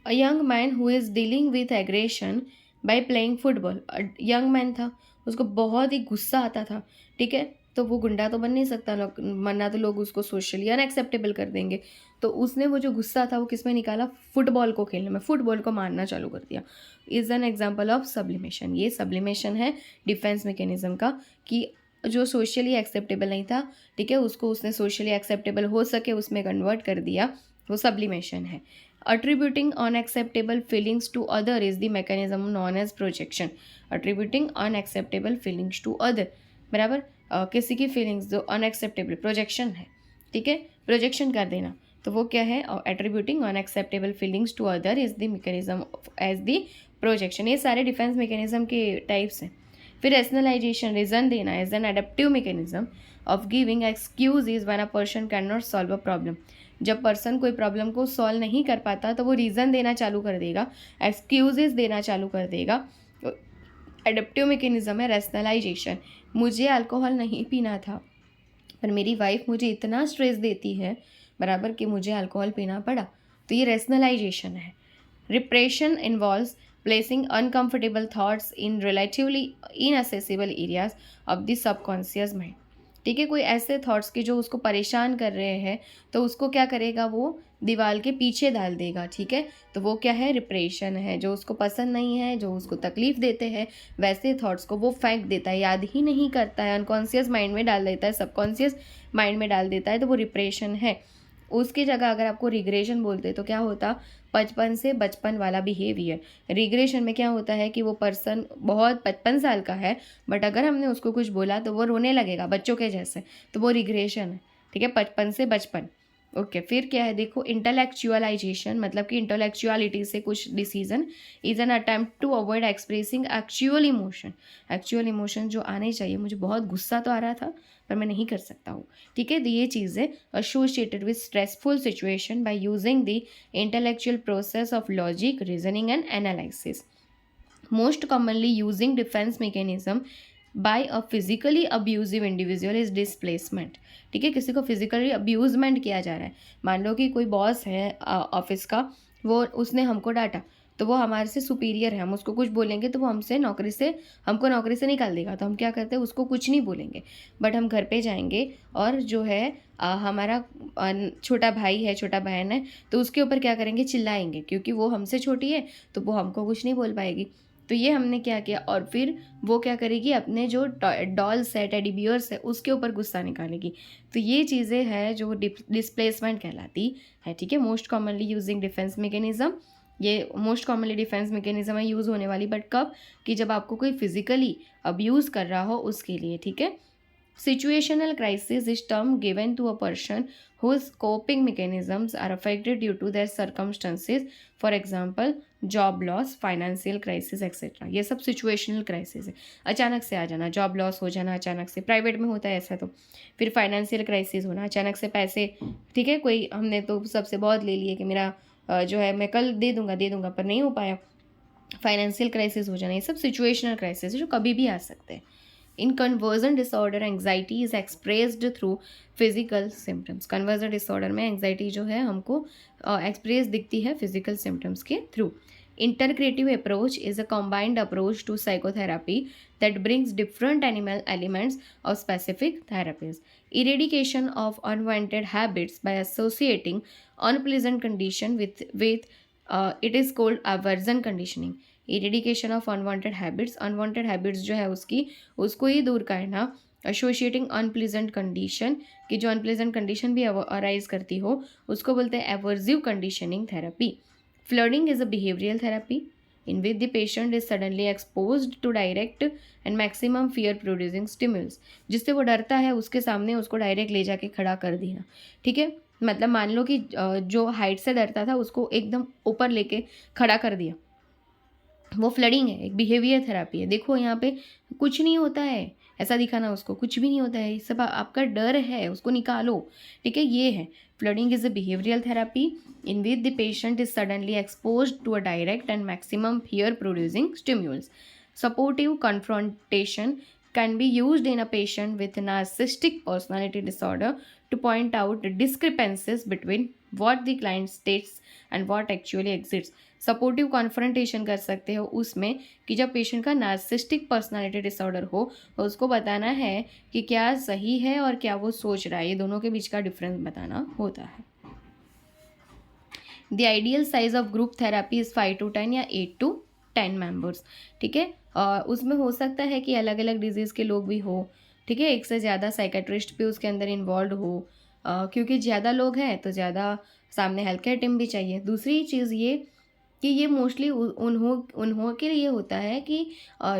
A young man who is dealing with aggression by playing football. Young man था, उसको बहुत ही गुस्सा आता था, ठीक है, तो वो गुंडा तो बन नहीं सकता, वरना तो लोग उसको सोशली अनएक्सेप्टेबल कर देंगे। तो उसने वो जो गुस्सा था वो किस में निकाला, फुटबॉल को खेलने में, फुटबॉल को मारना चालू कर दिया। Is an example of sublimation. ये सब्लिमेशन है डिफेंस मैकेनिज्म का, कि जो सोशली एक्सेप्टेबल नहीं था, ठीक है, उसको उसने सोशली एक्सेप्टेबल हो सके उसमें कन्वर्ट कर दिया, वो सब्लिमेशन है। Attributing unacceptable feelings to other is the mechanism known as projection. Attributing unacceptable feelings to other, बराबर किसी की फीलिंग्स जो अनएक्सेप्टेबल, प्रोजेक्शन है, ठीक है, प्रोजेक्शन कर देना, तो वो क्या है, attributing unacceptable feelings to other is the mechanism as the projection. ये सारे डिफेंस मैकेनिज्म के टाइप्स हैं। फिर रेशनलाइजेशन, रीजन देना, as an adaptive mechanism of giving excuse is when a person can not solve a problem. जब person कोई problem को solve नहीं कर पाता तो वो रीज़न देना चालू कर देगा, एक्सक्यूजेस देना चालू कर देगा। एडेप्टिव मैकेनिज्म है रेशनलाइजेशन। मुझे अल्कोहल नहीं पीना था, पर मेरी वाइफ मुझे इतना स्ट्रेस देती है, बराबर, कि मुझे अल्कोहल पीना पड़ा, तो ये रेशनलाइजेशन है। Repression involves placing uncomfortable thoughts in relatively inaccessible areas of the subconscious mind. ठीक है, कोई ऐसे थॉट्स के जो उसको परेशान कर रहे हैं, तो उसको क्या करेगा, वो दीवार के पीछे डाल देगा। ठीक है, तो वो क्या है, रिप्रेशन है। जो उसको पसंद नहीं है, जो उसको तकलीफ देते हैं, वैसे थॉट्स को वो फेंक देता है, याद ही नहीं करता है, अनकॉन्शियस माइंड में डाल देता है, सबकॉन्शियस माइंड में डाल देता है, तो वो रिप्रेशन है। उसकी जगह अगर आपको रिग्रेशन बोलते तो क्या होता, बचपन से बचपन वाला बिहेवियर। रिग्रेशन में क्या होता है कि वो पर्सन बहुत 55 साल का है, बट अगर हमने उसको कुछ बोला तो वो रोने लगेगा बच्चों के जैसे, तो वो रिग्रेशन है। ठीक है, 55 से बचपन। ओके, फिर क्या है, देखो, इंटेलेक्चुअलाइजेशन, मतलब कि इंटेलेक्चुअलिटी से कुछ decision is an attempt to avoid expressing actual emotion. Actual emotion जो आने चाहिए, मुझे बहुत गुस्सा तो आ रहा था पर मैं नहीं कर सकता हूँ। ठीक है, तो ये चीज़ें associated with stressful situation by using the intellectual process of logic, reasoning and analysis. Most commonly using defence mechanism bye a physically abusive individual is displacement. ठीक है, किसी को फिजिकली अब्यूजमेंट किया जा रहा है। मान लो कि कोई बॉस है ऑफिस का, वो उसने हमको डांटा, तो वो हमारे से सुपीरियर है, हम उसको कुछ बोलेंगे तो वो हमको नौकरी से निकाल देगा। तो हम क्या करते हैं, उसको कुछ नहीं बोलेंगे, बट हम घर पे जाएंगे और जो है हमारा छोटा भाई है, छोटा बहन है, तो उसके ऊपर क्या करेंगे, चिल्लाएंगे, क्योंकि वो हमसे छोटी है तो वो हमको कुछ नहीं बोल पाएगी। तो ये हमने क्या किया, और फिर वो क्या करेगी, अपने जो डॉल्स है, टेडी बियर्स है, उसके ऊपर गुस्सा निकालेगी। तो ये चीज़ें हैं जो डिस्प्लेसमेंट कहलाती है। ठीक है, most commonly using defence mechanism, ये मोस्ट कॉमनली डिफेंस मैकेनिज्म है यूज़ होने वाली, बट कब, कि जब आपको कोई फिजिकली अब्यूज़ कर रहा हो उसके लिए। ठीक है, situational crisis is term given to a person whose coping mechanisms are affected due to their circumstances, for example job loss, financial crisis etcetera. ये सब सिचुएशनल क्राइसिस है, अचानक से आ जाना, जॉब लॉस हो जाना अचानक से, प्राइवेट में होता है ऐसा। तो फिर फाइनेंशियल क्राइसिस होना, अचानक से पैसे, ठीक है, कोई हमने तो सबसे बहुत ले लिए कि मेरा जो है मैं कल दे दूंगा पर नहीं हो पाया, फाइनेंशियल क्राइसिस हो जाना, ये सब सिचुएशनल क्राइसिस है जो कभी भी आ सकते हैं। In conversion disorder, anxiety is expressed through physical symptoms. Conversion disorder में anxiety जो है हमको express दिखती है physical symptoms के through. Integrative approach is a combined approach to psychotherapy that brings different animal elements of specific therapies. Eradication of unwanted habits by associating unpleasant condition with it is called aversion conditioning. Eradication of unwanted habits जो है उसको ही दूर करना, associating unpleasant condition, कि जो unpleasant condition भी arise करती हो उसको बोलते हैं aversive conditioning therapy. Flooding is a behavioural therapy in which the patient is suddenly exposed to direct and maximum fear producing stimulus. जिससे वो डरता है उसके सामने उसको डायरेक्ट ले जाके खड़ा कर देना। ठीक है, मतलब मान लो कि जो हाइट से डरता था उसको एकदम ऊपर लेके खड़ा कर दिया, वो फ्लडिंग है, एक बिहेवियर थेरेपी है। देखो यहाँ पे कुछ नहीं होता है, ऐसा दिखाना उसको कुछ भी नहीं होता है, सब आपका डर है, उसको निकालो। ठीक है, ये है flooding is a behavioural therapy in which the patient is suddenly exposed to a direct and maximum fear producing stimulus. Supportive confrontation can be used in a patient with narcissistic personality disorder to point out discrepancies between what the client states and what actually exists. Supportive confrontation कर सकते हो उसमें कि जब patient का narcissistic personality disorder हो तो उसको बताना है कि क्या सही है और क्या वो सोच रहा है, ये दोनों के बीच का डिफरेंस बताना होता है. The ideal size of group therapy is 5 to 10 या 8 to 10 मेंबर्स. ठीक है, उसमें हो सकता है कि अलग अलग डिजीज़ के लोग भी हो. ठीक है, एक से ज़्यादा साइकेट्रिस्ट भी उसके अंदर इन्वॉल्व हो, क्योंकि ज़्यादा लोग हैं तो ज़्यादा सामने हेल्थ केयर टीम भी चाहिए. दूसरी चीज़ ये कि ये मोस्टली उन्हों के लिए होता है कि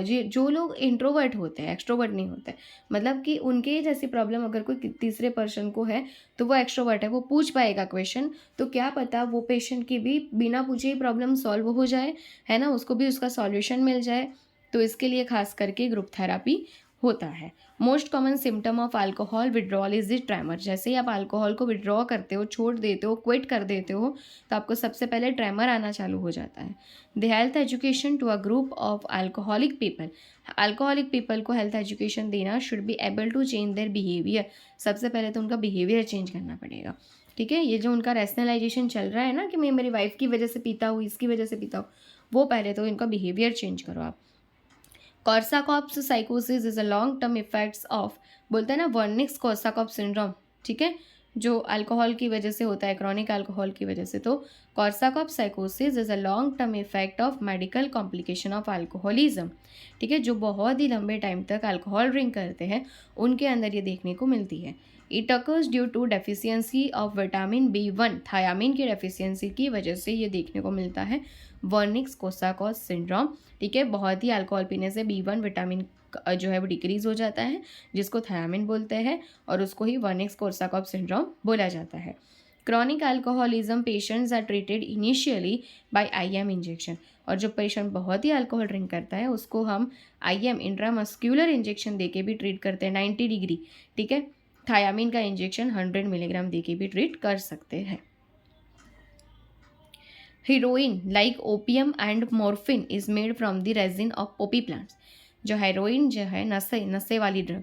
जो लोग इंट्रोवर्ट होते हैं, एक्सट्रोवर्ट नहीं होते, मतलब कि उनके जैसी प्रॉब्लम अगर कोई तीसरे पर्सन को है तो वो एक्सट्रोवर्ट है, वो पूछ पाएगा क्वेश्चन, तो क्या पता वो पेशेंट की भी बिना पूछे ही प्रॉब्लम सॉल्व हो जाए, है ना, उसको भी उसका सॉल्यूशन मिल जाए. तो इसके लिए खास करके ग्रुप थेरापी होता है. Most common symptom of alcohol withdrawal is the tremor. जैसे ही आप अल्कोहल को विड्रॉ करते हो, छोड़ देते हो, क्विट कर देते हो, तो आपको सबसे पहले ट्रेमर आना चालू हो जाता है. The health education to a group of alcoholic people. Alcoholic people को हेल्थ एजुकेशन देना should be able to change their behaviour. सबसे पहले तो उनका बिहेवियर चेंज करना पड़ेगा. ठीक है, ये जो उनका रैशनलाइजेशन चल रहा है ना कि मैं मेरी वाइफ की वजह से पीता हूँ, इसकी वजह से पीता हूँ, वो पहले तो इनका बिहेवियर चेंज करो आप. कॉर्साकॉप्स साइकोसिस is a long term effects of, बोलते हैं ना, वर्निक्स कॉर्साकॉप सिंड्रोम. ठीक है, जो अल्कोहल की वजह से होता है, क्रॉनिक अल्कोहल की वजह से. तो कॉर्साकॉप साइकोसिस is a long term effect of medical complication of alcoholism. ठीक है, जो बहुत ही लंबे टाइम तक अल्कोहल ड्रिंक करते हैं उनके अंदर ये देखने को मिलती है. It occurs due to deficiency of vitamin B1. Thiamine की डेफिशिएंसी की वजह से ये देखने को मिलता है वर्निक्स कोर्साकॉस सिंड्रोम. ठीक है, बहुत ही अल्कोहल पीने से B1 विटामिन जो है वो डिक्रीज हो जाता है, जिसको थायामीन बोलते हैं, और उसको ही वर्निक्स कोर्साकॉस सिंड्रोम बोला जाता है. Chronic alcoholism patients are treated initially by IM injection. और जो पेशेंट बहुत ही अल्कोहल ड्रिंक करता है उसको हम IM इंट्रामस्क्यूलर इंजेक्शन देके भी ट्रीट करते हैं 90 डिग्री. ठीक है, थायामीन का इंजेक्शन 100 मिलीग्राम देके भी ट्रीट कर सकते हैं. Heroine like opium and morphine is made from the resin of Poppy plants. जो हेरोइन जो है नशे वाली ड्रग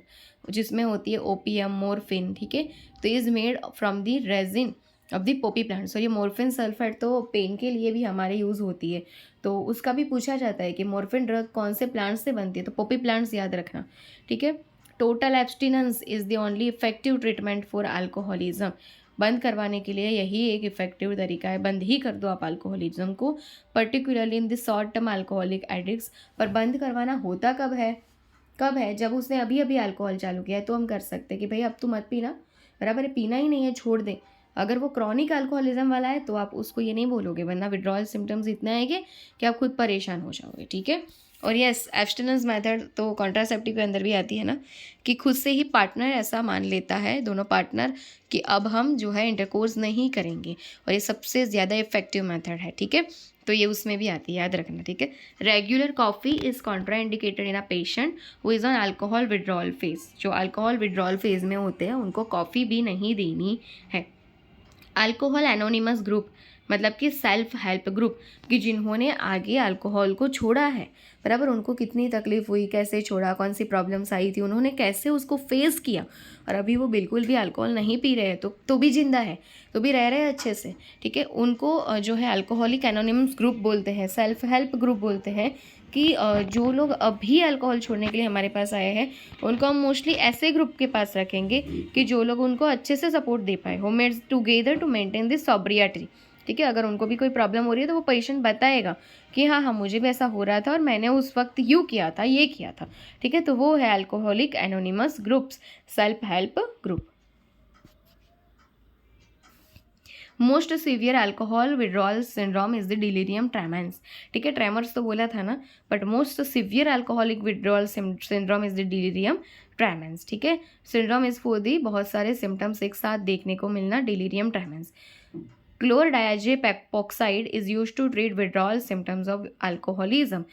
जिसमें होती है ओपियम, मॉर्फिन. ठीक है, तो is made from the resin of the Poppy plants. और ये मॉर्फिन सल्फेट तो पेन के लिए भी हमारे यूज़ होती है, तो उसका भी पूछा जाता है कि मॉर्फिन ड्रग कौन से प्लांट से बनती है, तो पोपी प्लांट्स याद रखना. ठीक है, total abstinence is the only effective treatment for alcoholism. बंद करवाने के लिए यही एक इफेक्टिव तरीका है, बंद ही कर दो आप अल्कोहलिज्म को, particularly in the short term alcoholic addicts. पर बंद करवाना होता कब है जब उसने अभी अभी अल्कोहल चालू किया है, तो हम कर सकते हैं कि भाई अब तू मत पीना, बराबर है, पीना ही नहीं है, छोड़ दे. अगर वो क्रॉनिक अल्कोहलिज्म वाला है तो आप उसको ये नहीं बोलोगे, वरना विड्रॉल सिम्टम्स इतने आएंगे कि आप खुद परेशान हो जाओगे. ठीक है, और यस, एब्स्टिनेंस मेथड तो कॉन्ट्रासेप्टिव के अंदर भी आती है ना, कि खुद से ही पार्टनर ऐसा मान लेता है, दोनों पार्टनर, कि अब हम जो है इंटरकोर्स नहीं करेंगे, और ये सबसे ज़्यादा इफेक्टिव मेथड है. ठीक है, तो ये उसमें भी आती है, याद रखना. ठीक है, regular coffee is Contra indicated in a patient who is on alcohol withdrawal phase. जो अल्कोहल विड्रॉल फेज में होते हैं उनको कॉफ़ी भी नहीं देनी है. अल्कोहल एनोनिमस ग्रुप मतलब कि सेल्फ हेल्प ग्रुप, कि जिन्होंने आगे अल्कोहल को छोड़ा है, बराबर, उनको कितनी तकलीफ हुई, कैसे छोड़ा, कौन सी प्रॉब्लम्स आई थी, उन्होंने कैसे उसको फेस किया, और अभी वो बिल्कुल भी अल्कोहल नहीं पी रहे हैं, तो भी जिंदा है, तो भी रह रहे हैं अच्छे से. ठीक है, उनको जो है अल्कोहलिक एनोनिमस ग्रुप बोलते हैं, सेल्फ हेल्प ग्रुप बोलते हैं. कि जो लोग अभी अल्कोहल छोड़ने के लिए हमारे पास आए हैं उनको हम मोस्टली ऐसे ग्रुप के पास रखेंगे कि जो लोग उनको अच्छे से सपोर्ट दे पाए, होममेड्स टुगेदर टू मेंटेन दिस सोब्रियटी. ठीक है, अगर उनको भी कोई प्रॉब्लम हो रही है तो वो पेशेंट बताएगा कि हाँ मुझे भी ऐसा हो रहा था और मैंने उस वक्त यूँ किया था, ये किया था. ठीक है, तो वो है alcoholic anonymous groups, self help group. Most severe alcohol withdrawal syndrome is the delirium ट्रेमेंस. ठीक है, ट्रेमर्स तो बोला था ना, but most severe alcoholic withdrawal syndrome is the delirium ट्रेमेंस. ठीक है, सिंड्रोम इज फॉर दी बहुत सारे सिम्टम्स एक साथ देखने को मिलना, delirium tremens. Chlordiazepoxide is use to treat withdrawal symptoms of alcoholism.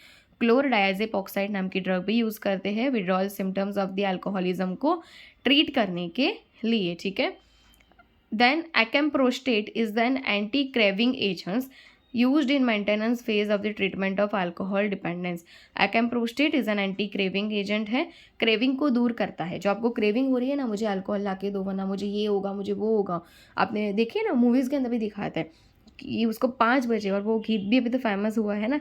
Chlordiazepoxide नाम की ड्रग भी यूज़ करते हैं withdrawal symptoms of the alcoholism को ट्रीट करने के लिए. ठीक है, then acamprosate is then anti craving agents. used in maintenance phase of the treatment of alcohol dependence. Acamprostate is an anti craving agent है, क्रेविंग को दूर करता है. जो आपको क्रेविंग हो रही है ना, मुझे अल्कोहल ला के दो वरना मुझे ये होगा मुझे वो होगा, आपने देखिए ना मूवीज़ के अंदर भी दिखाता है कि उसको 5 बजे, और वो गीत भी अभी तो फेमस हुआ है ना,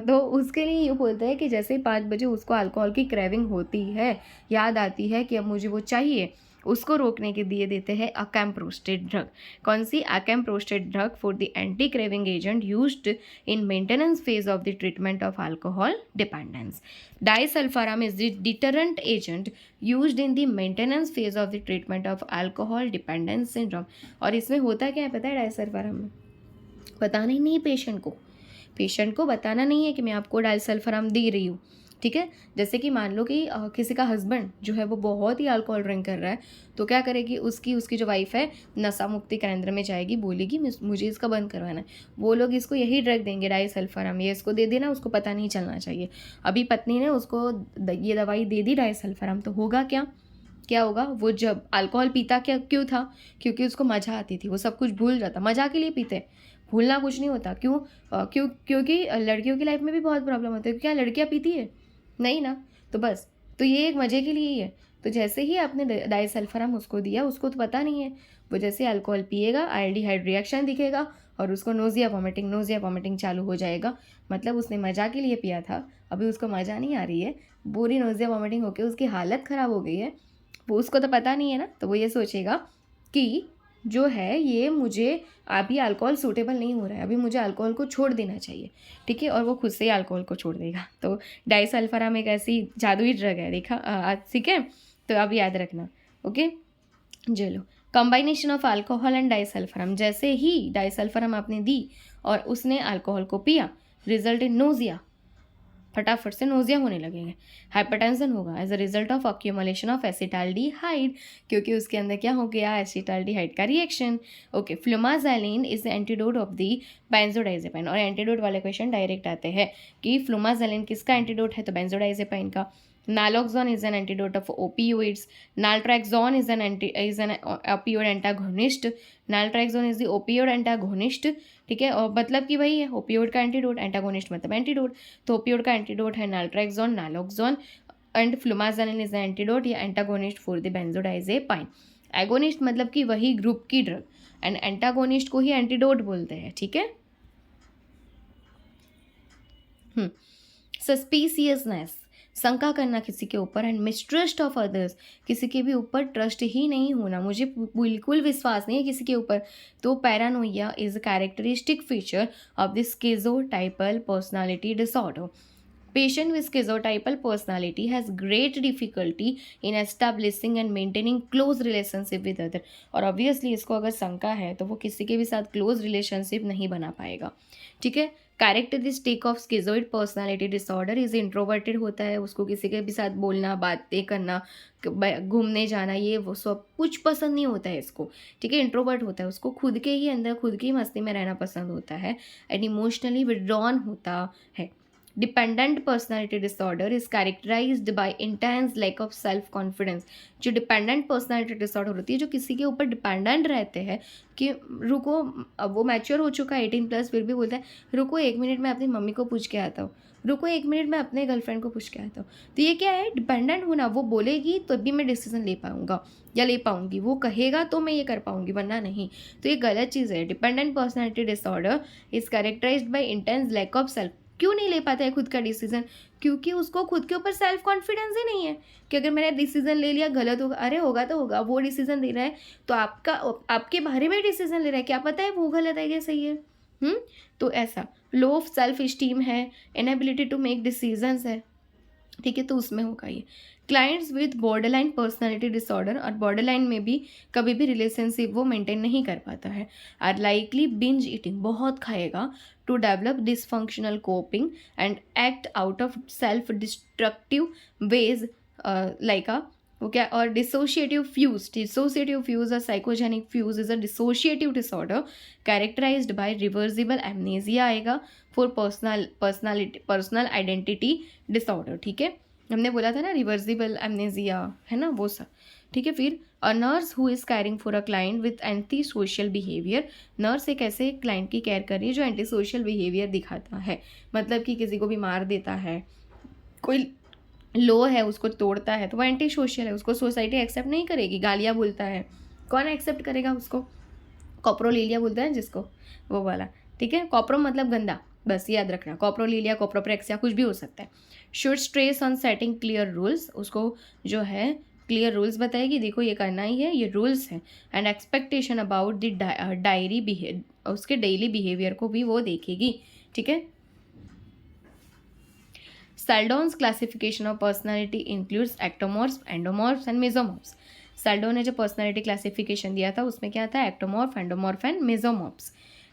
तो उसके लिए ये बोलते हैं कि जैसे ही 5 बजे उसको अल्कोहल की क्रेविंग होती है, याद आती है कि अब मुझे वो चाहिए, उसको रोकने के लिए देते हैं अकैम्प्रोस्टेट ड्रग. कौन सी? Acamprosate drug for the anti craving agent used in maintenance phase of the treatment of alcohol dependence. Disulfiram is the deterrent agent used in the maintenance phase of the treatment of alcohol dependence syndrome. और इसमें होता क्या है पता है? डाइसल्फाराम में बताना ही नहीं पेशेंट को बताना नहीं है कि मैं आपको डाइसल्फाराम दे रही हूँ. ठीक है, जैसे कि मान लो कि किसी का हस्बैंड जो है वो बहुत ही अल्कोहल ड्रिंक कर रहा है, तो क्या करेगी, उसकी जो वाइफ है नशा मुक्ति केंद्र में जाएगी, बोलेगी मुझे इसका बंद करवाना है. वो लोग इसको यही ड्रग देंगे डाइसल्फाराम, ये इसको दे देना, उसको पता नहीं चलना चाहिए. अभी पत्नी ने उसको ये दवाई दे दी डाइसल्फाराम, तो होगा क्या होगा? वो जब अल्कोहल पीता क्यों था? क्योंकि उसको मज़ा आती थी, वो सब कुछ भूल जाता. मज़ा के लिए पीते, भूलना कुछ नहीं होता. क्योंकि लड़कियों की लाइफ में भी बहुत प्रॉब्लम होती है. क्या लड़कियाँ पीती है? नहीं ना. तो बस, तो ये एक मज़े के लिए ही है. तो जैसे ही आपने डाइसल्फाराम उसको दिया, उसको तो पता नहीं है, वो जैसे अल्कोहल पिएगा एल्डिहाइड रिएक्शन दिखेगा और उसको नोजिया वॉमिटिंग चालू हो जाएगा. मतलब उसने मज़ा के लिए पिया था, अभी उसको मज़ा नहीं आ रही है, पूरी नोजिया वॉमिटिंग होकर उसकी हालत ख़राब हो गई है. वो उसको तो पता नहीं है ना, तो वो ये सोचेगा कि जो है ये मुझे अभी अल्कोहल सूटेबल नहीं हो रहा है, अभी मुझे अल्कोहल को छोड़ देना चाहिए. ठीक है, और वो खुद से ही अल्कोहल को छोड़ देगा. तो डाइसल्फाराम एक ऐसी जादुई ड्रग है, देखा. ठीक है, तो अब याद रखना. ओके, चलो. कॉम्बाइनेशन ऑफ अल्कोहल एंड डाइसल्फाराम. जैसे ही डाइसल्फाराम आपने दी और उसने अल्कोहल को पिया, रिजल्ट इन नोजिया, फटाफट से नोजिया होने लगेंगे. हाइपरटेंशन होगा as a result of accumulation of acetaldehyde, क्योंकि उसके अंदर क्या हो गया? एसिटाल्डिहाइड का reaction. Okay, flumazenil is antidote of the benzodiazepine. और एंटीडोट वाले क्वेश्चन डायरेक्ट आते हैं कि फ्लूमाज़ैलिन किसका एंटीडोट है? तो बेंजोडाइजेपाइन का. Naloxone is an antidote of opioids. Naltrexone is an opioid antagonist. Naltrexone is the opioid antagonist. ठीक है, और मतलब कि वही है ओपियोड का एंटीडोट, एंटागोनिस्ट मतलब एंटीडोट. तो ओपियोड का एंटीडोट है naltrexone, naloxone, and flumazenil is antidote या antagonist for the benzodiazepine. Agonist मतलब कि वही ग्रुप की ड्रग, एंड एंटागोनिस्ट को ही एंटीडोट बोलते हैं. ठीक है. सस्पिशियसनेस, शंका करना किसी के ऊपर, एंड मिसट्रस्ट ऑफ अदर्स, किसी के भी ऊपर ट्रस्ट ही नहीं होना, मुझे बिल्कुल विश्वास नहीं है किसी के ऊपर. तो paranoia is a characteristic feature of the schizotypal personality disorder. Patient with schizotypal personality has great difficulty in establishing and maintaining close relationship with other. और obviously इसको अगर शंका है तो वो किसी के भी साथ close relationship नहीं बना पाएगा. ठीक है. Characteristic of schizoid personality disorder is introverted होता है, उसको किसी के भी साथ बोलना, बातें करना, घूमने जाना, ये वो सब कुछ पसंद नहीं होता है इसको. ठीक है, इंट्रोवर्ट होता है, उसको खुद के ही अंदर खुद की मस्ती में रहना पसंद होता है, एंड इमोशनली विड्रॉन होता है. Dependent personality disorder is characterised by intense lack of self confidence. जो डिपेंडेंट पर्सनालिटी डिसऑर्डर होती है, जो किसी के ऊपर डिपेंडेंट रहते हैं कि रुको, अब वो मैच्योर हो चुका है 18+, फिर भी बोलता है रुको 1 मिनट में अपनी मम्मी को पूछ के आता हूँ, रुको 1 मिनट में अपने गर्लफ्रेंड को पूछ के आता हूँ. तो ये क्या है? डिपेंडेंट होना. वो बोलेगी तो भी मैं डिसीजन ले पाऊँगा या ले पाऊँगी, वो कहेगा तो मैं ये कर पाऊँगी वरना नहीं. तो ये गलत चीज़ है. Dependent personality disorder is characterised by intense lack of self. क्यों नहीं ले पाता है खुद का डिसीजन? क्योंकि उसको खुद के ऊपर सेल्फ कॉन्फिडेंस ही नहीं है कि अगर मैंने डिसीजन ले लिया गलत होगा, अरे होगा तो होगा. वो डिसीजन ले रहा है तो आपके बारे में डिसीजन ले रहा है, क्या पता है वो गलत है या सही है. तो ऐसा लो ऑफ सेल्फ स्टीम है, इनएबिलिटी टू मेक डिसीजंस है. ठीक है, तो उसमें होगा ये. Clients with borderline personality disorder, और बॉर्डरलाइन में भी कभी भी रिलेशनशिप वो मेंटेन नहीं कर पाता है, आर लाइकली बिंज ईटिंग, बहुत खाएगा, to develop dysfunctional coping and act out of self destructive ways like वो क्या, और डिसोशिएटिव फ्यूज और psychogenic fugue is a dissociative disorder characterised by reversible amnesia आएगा फॉर पर्सनल आइडेंटिटी डिसऑर्डर. ठीक है, हमने बोला था ना रिवर्सिबल एमनेजिया है ना वो सब. ठीक है। फिर a nurse who is carrying for a client with anti social behaviour, nurse एक ऐसे क्लाइंट की केयर कर रही है जो एंटी सोशल बिहेवियर दिखाता है, मतलब कि किसी को भी मार देता है, कोई लो है उसको तोड़ता है, तो वो एंटी सोशल है, उसको सोसाइटी एक्सेप्ट नहीं करेगी। गालियाँ बोलता है, कौन एक्सेप्ट करेगा उसको? कॉप्रोलिलिया बोलते हैं जिसको, वो वाला, ठीक है। कॉप्रो मतलब गंदा, बस याद रखना, कॉप्रोलिलिया, कॉप्रोप्रेक्सिया कुछ भी हो सकता है। Should stress on setting clear rules, उसको जो है क्लियर रूल्स बताएगी, देखो ये करना ही है, ये रूल्स हैं। And expectation about the diary behave, उसके डेली बिहेवियर को भी वो देखेगी, ठीक है। Sheldon's classification of personality includes ectomorphs, endomorphs and mesomorphs. Sheldon ने जो पर्सनैलिटी क्लासिफिकेशन दिया था उसमें क्या था? Ectomorph, endomorph and mesomorphs.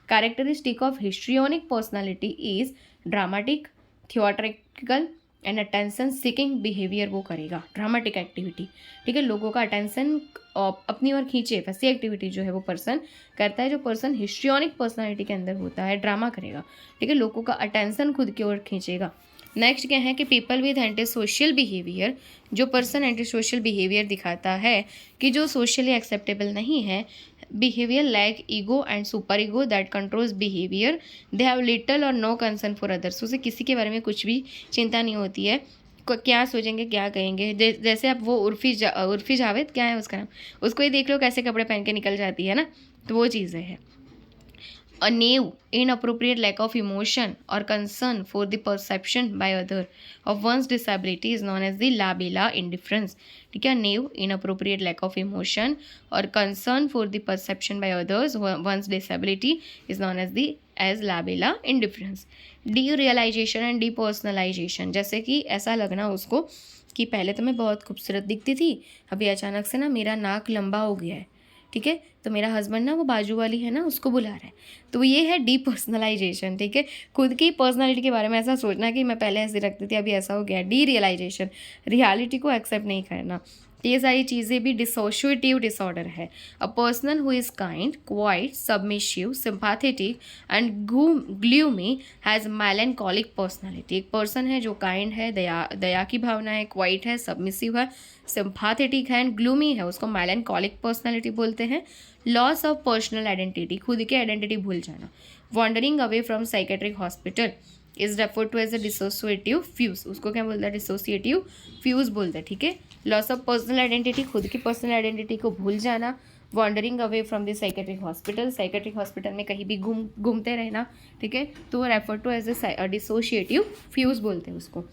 Characteristic of histrionic personality is dramatic, theatrical and attention seeking behaviour वो करेगा, ड्रामेटिक एक्टिविटी, ठीक है। लोगों का अटेंशन अपनी ओर खींचे वैसी एक्टिविटी जो है वो पर्सन करता है। जो पर्सन हिस्ट्रियोनिक पर्सनैलिटी के अंदर होता है ड्रामा करेगा, ठीक है, लोगों का अटेंशन खुद की ओर खींचेगा। नेक्स्ट क्या है कि people with anti social behaviour, जो पर्सन एंटी सोशल बिहेवियर दिखाता है कि जो सोशली एक्सेप्टेबल नहीं है, behaviour like ego and super ego that controls behaviour, they have little और नो कंसर्न फॉर अदर्स। उसे किसी के बारे में कुछ भी चिंता नहीं होती है, क्या सोचेंगे क्या कहेंगे। जैसे अब वो उर्फी जावेद, क्या है उसका नाम, उसको ही देख लो कैसे कपड़े पहन के निकल जाती है ना, तो वो चीज़ें हैं। A naive, inappropriate lack of emotion or concern for the perception by other of one's disability is known as the labella indifference, ठीक है। naive, inappropriate lack of emotion or concern for the perception by others one's disability is known as labella indifference. Derealization and depersonalization, जैसे कि ऐसा लगना उसको कि पहले तो मैं बहुत खूबसूरत दिखती थी, अभी अचानक से ना मेरा नाक लंबा हो गया है, ठीक है, तो मेरा हस्बैंड ना वो बाजू वाली है ना उसको बुला रहा है, तो ये है डीपर्सनलाइजेशन, ठीक है। खुद की पर्सनालिटी के बारे में ऐसा सोचना कि मैं पहले ऐसे रखती थी अभी ऐसा हो गया। डी रियलाइजेशन, रियलिटी को एक्सेप्ट नहीं करना, ये सारी चीज़ें भी डिसोशिएटिव डिसऑर्डर है। A person who is kind, quiet, submissive, sympathetic and gloomy has melancholic personality. एक पर्सन है जो काइंड है, दया की भावना है, क्वाइट है, सबमिसिव है, सिंपैथेटिक है एंड ग्लूमी है, उसको मेलैंकोलिक पर्सनालिटी बोलते हैं। लॉस ऑफ पर्सनल आइडेंटिटी, खुद की आइडेंटिटी भूल जाना। Wandering away from psychiatric hospital is refer to as a dissociative fugue, उसको क्या बोलता है? डिसोसिएटिव फ्यूज बोलते हैं, ठीक है। लॉस ऑफ पर्सनल आइडेंटिटी, खुद की पर्सनल आइडेंटिटी को भूल जाना। Wandering away from the psychiatric hospital, psychiatric hospital में कहीं भी घूमते रहना, ठीक है, तो refer to as a dissociative fugue बोलते हैं उसको।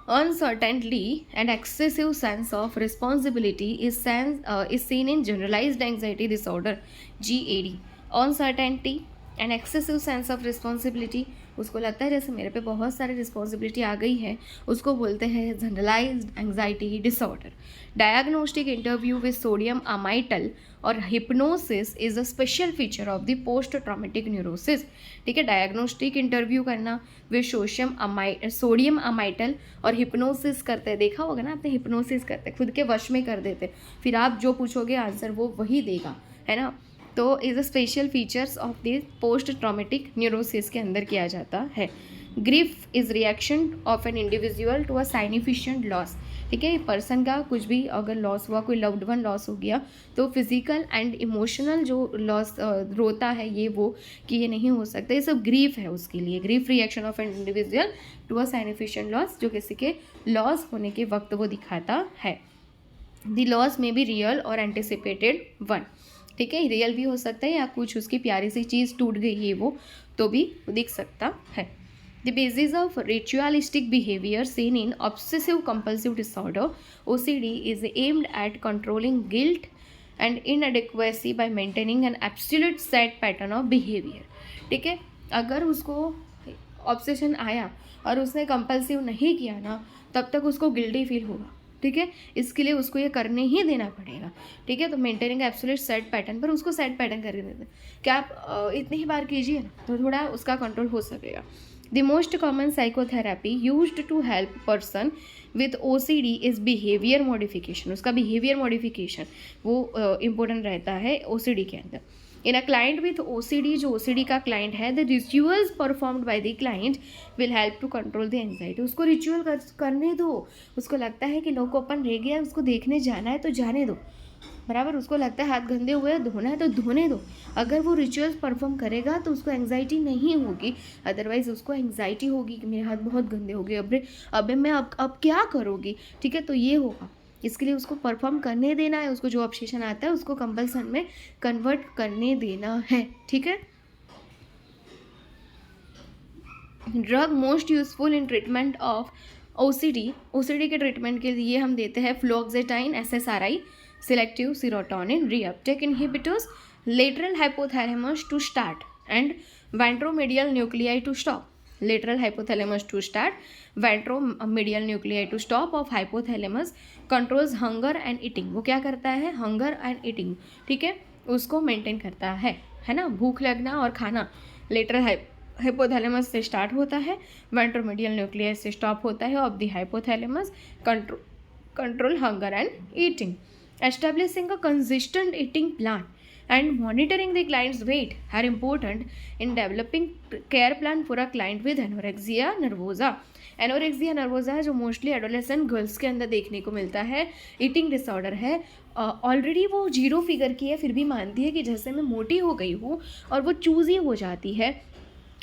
Uncertainty and excessive sense of responsibility is seen in generalized anxiety disorder, GAD. Uncertainty and excessive sense of responsibility, उसको लगता है जैसे मेरे पे बहुत सारी रिस्पॉन्सिबिलिटी आ गई है, उसको बोलते हैं generalised anxiety disorder. Diagnostic interview with sodium amytal और hypnosis is a special feature of the post traumatic neurosis, ठीक है। डायग्नोस्टिक इंटरव्यू करना विद सोडियम अमाइटल और हिप्नोसिस करते हैं, देखा होगा ना आपने, हिप्नोसिस करते खुद के वश में कर देते, फिर आप जो पूछोगे आंसर वो वही देगा, है ना। तो is a special features of the post traumatic neurosis के अंदर किया जाता है। Grief is reaction of an individual to a significant loss, ठीक है। पर्सन का कुछ भी अगर लॉस हुआ, कोई लव्ड वन लॉस हो गया, तो फिजिकल एंड इमोशनल जो लॉस रोता है ये वो कि ये नहीं हो सकता, ये सब ग्रीफ है उसके लिए। Grief reaction of an individual to a significant loss, जो किसी के लॉस होने के वक्त वो दिखाता है। द लॉस में बी रियल और एंटिसिपेटेड वन, ठीक है, रियल भी हो सकता है या कुछ उसकी प्यारी सी चीज़ टूट गई है वो तो भी दिख सकता है। The basis of ritualistic behaviour seen in obsessive compulsive disorder, OCD, is aimed at controlling guilt and inadequacy bye maintaining an absolute set pattern of behaviour, ठीक है। अगर उसको ऑब्सेशन आया और उसने कंपल्सिव नहीं किया ना, तब तक उसको गिल्टी फील होगा, ठीक है, इसके लिए उसको ये करने ही देना पड़ेगा, ठीक है। तो मेंटेनिंग एब्सोल्यूट सेट पैटर्न, पर उसको सेट पैटर्न करके देते क्या आप इतनी ही बार कीजिए ना, तो थोड़ा उसका कंट्रोल हो सकेगा। The most common psychotherapy used to help person with OCD is behaviour modification, उसका बिहेवियर मॉडिफिकेशन वो इम्पोर्टेंट रहता है OCD के अंदर। In a client with OCD, जो OCD का क्लाइंट है, the rituals performed by the client will help to control the anxiety. उसको रिचुअल करने दो, उसको लगता है कि लोग अपन रह गया है, उसको देखने जाना है तो जाने दो, बराबर। उसको लगता है हाथ गंदे हुए धोना है तो धोने दो। अगर वो रिचुअल्स परफॉर्म करेगा तो उसको एंजाइटी नहीं होगी, अदरवाइज उसको एंजाइटी होगी कि मेरे हाथ बहुत गंदे हो गए, अब मैं अब क्या करोगी, ठीक है। तो ये होगा, इसके लिए उसको परफॉर्म करने देना है, उसको जो ऑब्सेशन आता है उसको कंपल्सन में कन्वर्ट करने देना है, ठीक है। Drug most useful in treatment of OCD के ट्रीटमेंट के लिए हम देते हैं फ्लोक्सेटाइन, SSRI, selective serotonin reuptake inhibitors, lateral hypothalamus to start and ventromedial nuclei to stop. Lateral hypothalamus to start, ventromedial nuclei to stop of hypothalamus controls hunger and eating. वो क्या करता है, hunger and eating, ठीक है, उसको maintain करता है ना, भूख लगना और खाना। लेटरल हाइपोथैलेमस से स्टार्ट होता है, वेंट्रोमीडियल न्यूक्लियस से स्टॉप होता है of the hypothalamus, control hunger and eating. Establishing a consistent eating plan and monitoring the client's weight are important in developing care plan for a client with anorexia nervosa. Anorexia nervosa है जो mostly adolescent girls के अंदर देखने को मिलता है, eating disorder है। Already वो 0 फिगर की है, फिर भी मानती है कि जैसे मैं मोटी हो गई हूँ, और वो चूज़ी हो जाती है,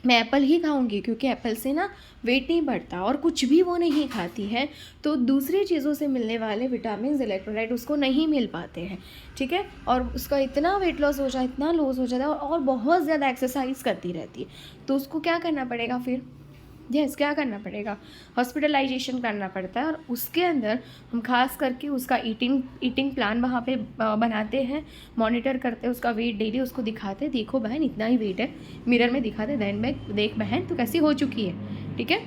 मैं एप्पल ही खाऊंगी क्योंकि एप्पल से ना वेट नहीं बढ़ता, और कुछ भी वो नहीं खाती है तो दूसरी चीज़ों से मिलने वाले विटामिन, इलेक्ट्रोलाइट उसको नहीं मिल पाते हैं, ठीक है। और उसका इतना वेट लॉस हो जाए, इतना लॉस हो जाता है, और बहुत ज़्यादा एक्सरसाइज करती रहती है, तो उसको क्या करना पड़ेगा फिर, क्या करना पड़ेगा, हॉस्पिटलाइजेशन करना पड़ता है। और उसके अंदर हम खास करके उसका ईटिंग प्लान वहाँ पे बनाते हैं, मॉनिटर करते हैं उसका वेट डेली, उसको दिखाते हैं, देखो बहन इतना ही वेट है, मिरर में दिखाते, देख बहन तो कैसी हो चुकी है, ठीक है।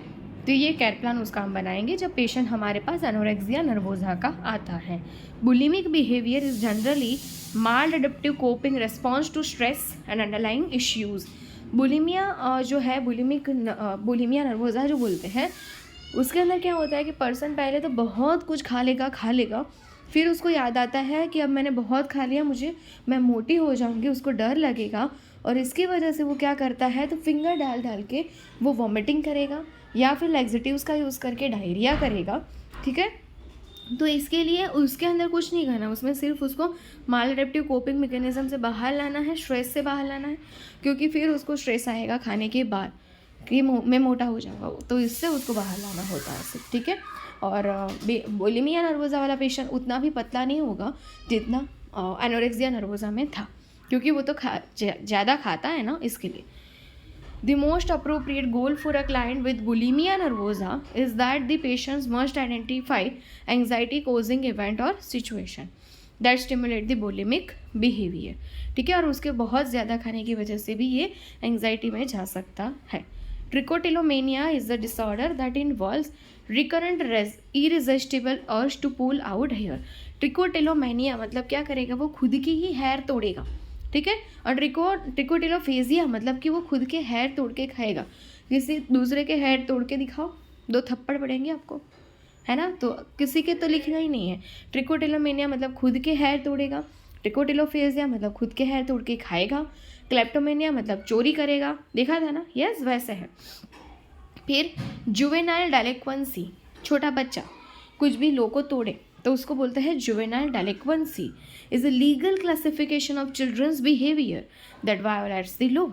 तो ये केयर प्लान उसका हम बनाएंगे जब पेशेंट हमारे पास एनोरेक्सिया नर्वोसा का आता है। Bulimic behaviour is generally mild adaptive coping response to stress and underlying issues. Bulimia जो है, बुलिमिया नर्वोसा जो बोलते हैं, उसके अंदर क्या होता है कि पर्सन पहले तो बहुत कुछ खा लेगा, फिर उसको याद आता है कि अब मैंने बहुत खा लिया, मैं मोटी हो जाऊंगी, उसको डर लगेगा, और इसकी वजह से वो क्या करता है, तो फिंगर डाल के वो वॉमिटिंग करेगा या फिर लैक्सेटिव्स का यूज़ करके डायरिया करेगा, ठीक है। तो इसके लिए उसके अंदर कुछ नहीं करना, उसमें सिर्फ उसको मालएडेप्टिव कोपिंग मैकेनिज्म से बाहर लाना है, स्ट्रेस से बाहर लाना है, क्योंकि फिर उसको स्ट्रेस आएगा खाने के बाद कि मैं मोटा हो जाऊँगा, तो इससे उसको बाहर लाना होता है सिर्फ, ठीक है। और बुलिमिया नर्वोसा वाला पेशेंट उतना भी पतला नहीं होगा जितना एनोरेक्सिया नर्वोसा में था, क्योंकि वो तो ज़्यादा खाता है ना, इसके लिए। The most appropriate goal for a client with bulimia nervosa is that the patients must identify anxiety-causing event or situation that stimulate the bulimic behavior, ठीक है। और उसके बहुत ज़्यादा खाने की वजह से भी ये एंग्जाइटी में जा सकता है। Trichotillomania is a disorder that involves recurrent irresistible urge to pull out hair. Trichotillomania मतलब क्या करेगा, वो खुद की ही हेयर तोड़ेगा, ठीक है। और ट्रिकोटिलोफेजिया मतलब कि वो खुद के हेयर तोड़ के खाएगा, किसी दूसरे के हेयर तोड़ के दिखाओ, 2 थप्पड़ पड़ेंगे आपको, है ना, तो किसी के तो लिखना ही नहीं है। ट्रिकोटिलोमेनिया मतलब खुद के हेयर तोड़ेगा, ट्रिकोटिलोफेजिया मतलब खुद के हेयर तोड़ के खाएगा, क्लेप्टोमेनिया मतलब चोरी करेगा, देखा था ना, यस वैसे है। फिर जुवेनाइल डेलिक्वेंसी, छोटा बच्चा कुछ भी लो को तोड़े तो उसको बोलते हैं juvenile delinquency, is a legal classification of children's behaviour that violates the law.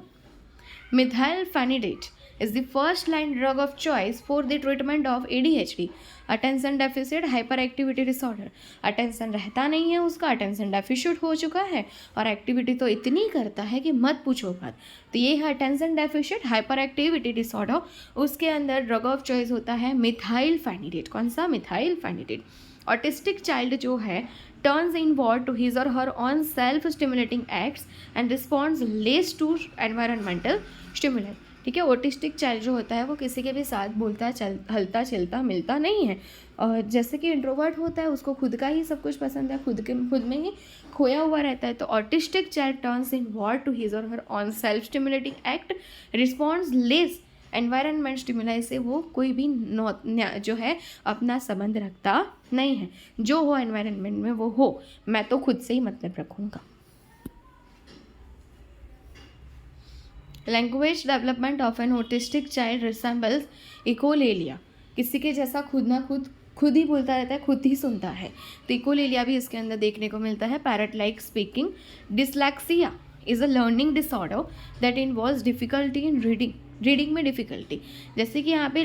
Methylphenidate is the first line drug of choice for the treatment of ADHD, attention deficit hyperactivity disorder. Attention रहता नहीं है उसका, attention deficit हो चुका है, और activity तो इतनी करता है कि मत पूछो बात। तो ये है attention deficit hyper activity disorder. उसके अंदर ड्रग ऑफ चॉइस होता है मिथाइलफेनिडेट। कौन सा? मिथाइलफेनिडेट। ऑटिस्टिक चाइल्ड जो है turns inward to his or her own self-stimulating acts and responds less to environmental stimuli, ठीक है। ऑटिस्टिक चाइल्ड जो होता है वो किसी के भी साथ बोलता हलता चलता मिलता नहीं है, और जैसे कि इंट्रोवर्ट होता है उसको खुद का ही सब कुछ पसंद है, खुद में ही खोया हुआ रहता है। तो autistic child turns inward to his और her on self stimulating act, responds less environment stimuli से वो कोई भी जो है अपना संबंध रखता नहीं है, जो हो एनवायरनमेंट में वो हो, मैं तो खुद से ही मतलब रखूँगा। Language development of an autistic child resembles echolalia, किसी के जैसा खुद ही बोलता रहता है, खुद ही सुनता है, तो इकोलेलिया भी इसके अंदर देखने को मिलता है। Parrot like speaking. Dyslexia is a learning disorder that involves difficulty in reading में डिफ़िकल्टी। जैसे कि यहाँ पे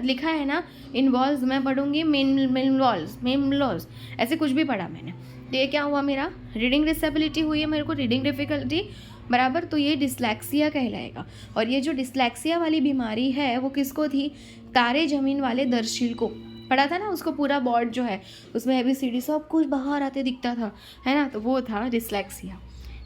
लिखा है ना, इन्वॉल्व्स, मैं पढ़ूंगी मिनवॉल्व्स, ऐसे कुछ भी पढ़ा मैंने, तो ये क्या हुआ, मेरा रीडिंग डिसेबिलिटी हुई है, मेरे को रीडिंग डिफ़िकल्टी बराबर, तो ये डिसलेक्सिया कहलाएगा। और ये जो डिसलेक्सिया वाली बीमारी है वो किसको थी, तारे ज़मीन वाले दर्शील को। पढ़ा था ना, उसको पूरा बोर्ड जो है उसमें ABCD सब कुछ बाहर आते दिखता था, है ना, तो वो था dyslexia.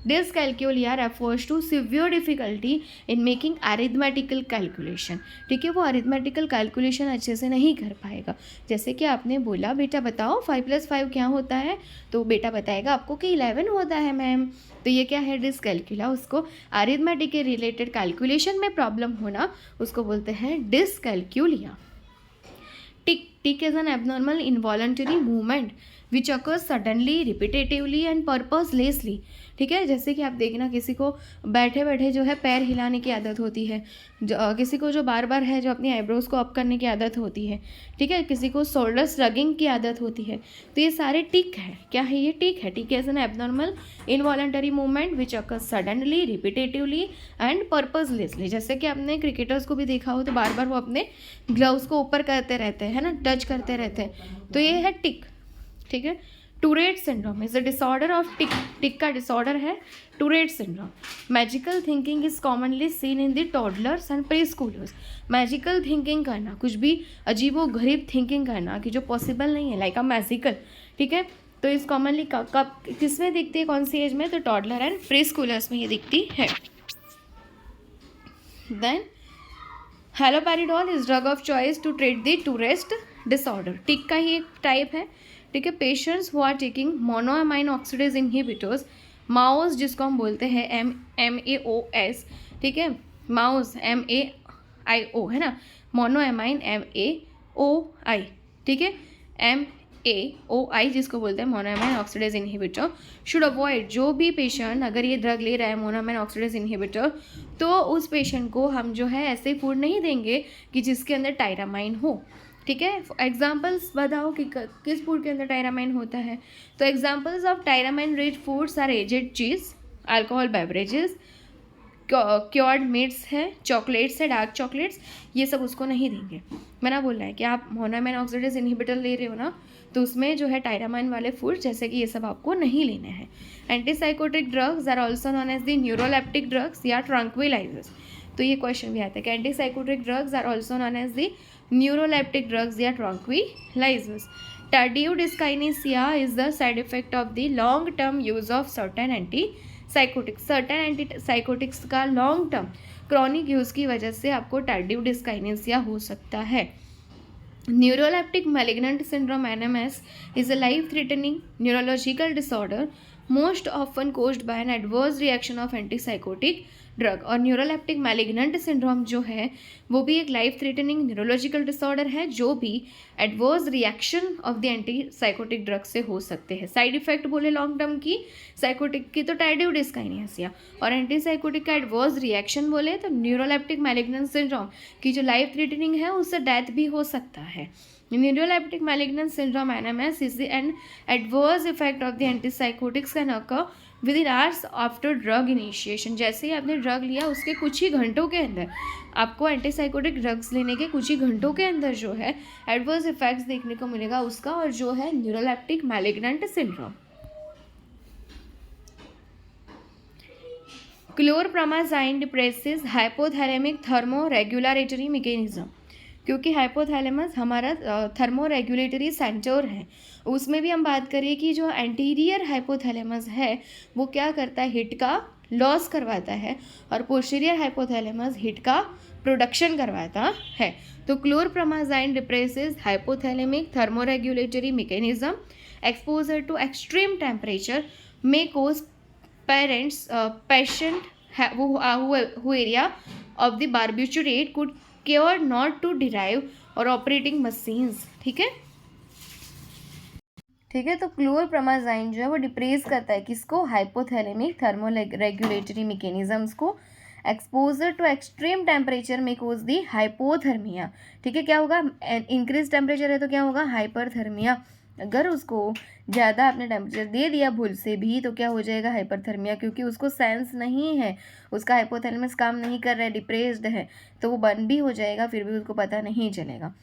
Dyscalculia refers to severe difficulty in making arithmetical calculation. ठीक है, वो अरिथमेटिकल कैलकुलेशन अच्छे से नहीं कर पाएगा। जैसे कि आपने बोला, बेटा बताओ 5 + 5 क्या होता है, तो बेटा बताएगा आपको कि 11 होता है मैम। तो ये क्या है, डिसकैल्कुला। उसको अरिथमेटिक के रिलेटेड कैलकुलेशन में प्रॉब्लम होना, उसको बोलते हैं dyscalculia. Tic is an abnormal involuntary movement which occurs suddenly, repetitively and purposelessly. ठीक है, जैसे कि आप देखना, किसी को बैठे बैठे जो है पैर हिलाने की आदत होती है, किसी को जो बार बार है जो अपनी आईब्रोज को अप करने की आदत होती है, ठीक है, किसी को शोल्डर श्रगिंग की आदत होती है, तो ये सारे टिक है। क्या है ये, टिक है। Tic is an abnormal involuntary movement which occurs suddenly, repetitively and purposelessly. जैसे कि आपने क्रिकेटर्स को भी देखा हो तो बार बार वो अपने ग्लव्स को ऊपर करते रहते हैं, है ना, टच करते रहते हैं, तो ये है टिक। ठीक है, Tourette syndrome is a disorder of tic का डिसऑर्डर है Tourette syndrome. Magical thinking is commonly seen in the toddlers and preschoolers. Magical thinking करना, कुछ भी अजीबो गरीब थिंकिंग करना कि जो पॉसिबल नहीं है, लाइक अ मैजिकल। ठीक है, तो इस कॉमनली कब किस में दिखती है, कौन सी एज में, तो टॉडलर एंड प्री स्कूलर्स में ये दिखती है। Then haloperidol is drug of choice to treat the Tourette's disorder. Tic का ही एक टाइप है। ठीक है, patients who are taking monoamine oxidase inhibitors, MAOs जिसको हम बोलते हैं MAOS। ठीक है, माओस MAIO है ना, मोनोअमाइन MAOI। ठीक है, MAOI जिसको बोलते हैं monoamine oxidase inhibitor. Should avoid, जो भी पेशेंट अगर ये ड्रग ले रहा है मोनोअमाइन ऑक्सीडेज इनहिबिटर, तो उस पेशेंट को हम जो है ऐसे फूड नहीं देंगे कि जिसके अंदर टायरामाइन हो। ठीक है, एग्जाम्पल्स बताओ कि किस फूड के अंदर टायरामाइन होता है, तो examples of tyramine rich foods are aged cheese, alcohol beverages, cured meats है, चॉकलेट्स है, डार्क चॉकलेट्स, ये सब उसको नहीं देंगे। मैंने बोल रहा है कि आप मोनोअमाइन ऑक्सीडेज इनहिबिटर ले रहे हो ना, तो उसमें जो है टायरामाइन वाले फूड जैसे कि ये सब आपको नहीं लेने हैं। Antipsychotic drugs are also known as the neuroleptic drugs या ट्रंक्विलाइजर्स। तो ये क्वेश्चन भी आता है कि antipsychotic drugs are also known as the neuroleptic drugs या tranquillisers. Tardive dyskinesia is the side effect of the long term use of certain antipsychotics। certain antipsychotics का long term chronic use की वजह से आपको tardive dyskinesia हो सकता है। Neuroleptic malignant syndrome NMS is a life-threatening neurological disorder most often caused by an adverse reaction of antipsychotic drug. और neuroleptic malignant syndrome जो है वो भी एक लाइफ थ्रेटनिंग न्यूरोलॉजिकल डिसऑर्डर है जो भी adverse reaction of the antipsychotic drug से हो सकते हैं। साइड इफेक्ट बोले लॉन्ग टर्म की साइकोटिक की तो टार्डिव डिस्काइनेसिया, और एंटीसाइकोटिक का एडवर्स रिएक्शन बोले तो न्यूरोलेप्टिक मैलिग्नेंट सिंड्रोम की जो लाइफ थ्रेटनिंग है उससे डेथ भी हो सकता है। Neuroleptic malignant syndrome NMS is an adverse effect of the antipsychotics can occur within hours after drug initiation। जैसे ही आपने ड्रग लिया उसके कुछ ही घंटों के अंदर आपको एंटीसाइकोटिक ड्रग्स लेने के कुछ ही घंटों के अंदर जो है एडवर्स इफेक्ट्स देखने को मिलेगा उसका, और जो है neuroleptic malignant syndrome. Chlorpromazine depresses hypothalamic thermoregulatory mechanism, क्योंकि हाइपोथैलेमस हमारा थर्मो रेगुलेटरी सेंटर है। उसमें भी हम बात करें कि जो एंटीरियर हाइपोथैलेमस है वो क्या करता है, हीट का लॉस करवाता है, और पोस्टीरियर हाइपोथैलेमस हीट का प्रोडक्शन करवाता है। तो chlorpromazine depresses hypothalamic thermoregulatory mechanism. Exposure to extreme temperature may cause patient who area of the barbiturate could cure not to derive और ऑपरेटिंग मशीन्स। ठीक है, ठीक है, तो क्लोरप्रामाज़ाइन जो है वो डिप्रेस करता है किसको, हाइपोथैलेमिक थर्मो रेगुलेटरी मैकेनिज्म्स को। एक्सपोजर टू एक्सट्रीम टेम्परेचर में कोज दी हाइपोथर्मिया, ठीक है। क्या होगा, इंक्रीज टेम्परेचर है तो क्या होगा, हाइपरथर्मिया। अगर उसको ज़्यादा आपने टेम्परेचर दे दिया भूल से भी तो क्या हो जाएगा, हाइपरथर्मिया, क्योंकि उसको सेंस नहीं है, उसका हाइपोथैलेमस काम नहीं कर रहा है, डिप्रेस्ड है, तो वो बर्न भी हो जाएगा, फिर भी उसको पता नहीं चलेगा।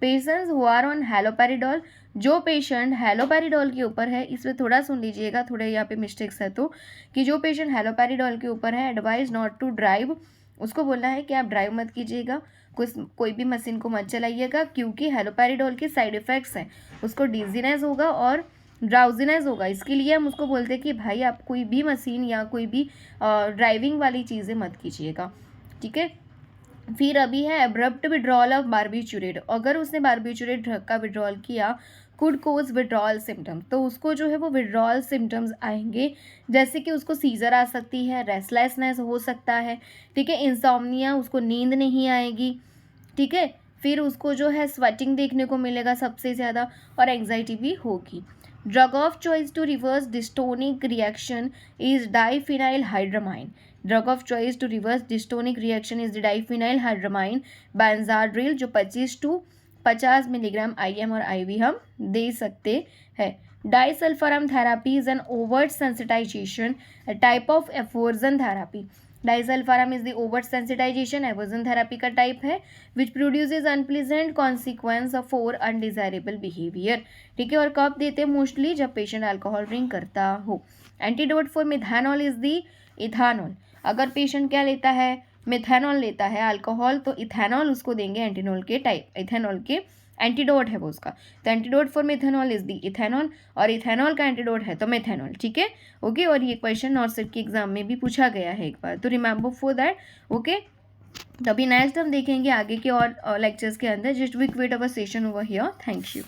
पेशेंट्स हु आर ऑन हैलोपेरिडोल, जो पेशेंट हैलोपेरिडोल के ऊपर है, इसमें थोड़ा सुन लीजिएगा, थोड़े यहाँ पे मिस्टेक्स है तो, कि जो पेशेंट हैलोपेरिडोल के ऊपर है, एडवाइज नॉट टू ड्राइव, उसको बोलना है कि आप ड्राइव मत कीजिएगा, कोई भी मशीन को मत चलाइएगा, क्योंकि हैलोपेरिडोल के साइड इफ़ेक्ट्स हैं, उसको डिजीनेस होगा और ड्राउजीनेस होगा। इसके लिए हम उसको बोलते हैं कि भाई आप कोई भी मशीन या कोई भी ड्राइविंग वाली चीज़ें मत कीजिएगा, ठीक है। फिर अभी है एब्रप्ट विड्रॉल ऑफ बारबिचुरेट, अगर उसने बारबिचुरेट ड्रग का विड्रॉल किया, कुड कोज विड्रॉल सिम्टम्स, तो उसको जो है वो विड्रॉल सिम्टम्स आएंगे, जैसे कि उसको सीजर आ सकती है, रेस्टलेसनेस हो सकता है, ठीक है, इंसोम्निया, उसको नींद नहीं आएगी, ठीक है, फिर उसको जो है स्वेटिंग देखने को मिलेगा सबसे ज़्यादा, और एंग्जाइटी भी होगी। Drug of choice to reverse dystonic reaction is diphenhydramine, drug of choice to reverse dystonic reaction is diphenhydramine Benadryl, जो 25 to 50 मिलीग्राम IM और IV हम दे सकते हैं। Disulfiram therapy is an overt sensitisation, a type of aversion therapy. Disulfiram is the overt sensitisation, aversion therapy का type है, which produces unpleasant consequence of for undesirable behaviour, ठीक है। और कब देते हैं, मोस्टली जब पेशेंट अल्कोहल ड्रिंक करता हो। Antidote for methanol is the ethanol, अगर पेशेंट क्या लेता है, मिथानॉल लेता है अल्कोहल, तो इथेनॉल उसको देंगे एंटीनॉल के टाइप, इथेनॉल के एंटीडोट है वो उसका, तो antidote for methanol is the ethanol, और इथेनॉल का एंटीडोट है तो मेथेनॉल, ठीक है, ओके। और ये क्वेश्चन नॉर्थ सेट के एग्जाम में भी पूछा गया है एक बार, तो रिमेंबर फॉर दैट, ओके। तो अभी नेक्स्ट हम देखेंगे आगे के और लेक्चर्स के अंदर। Just we quit our session over here, thank you.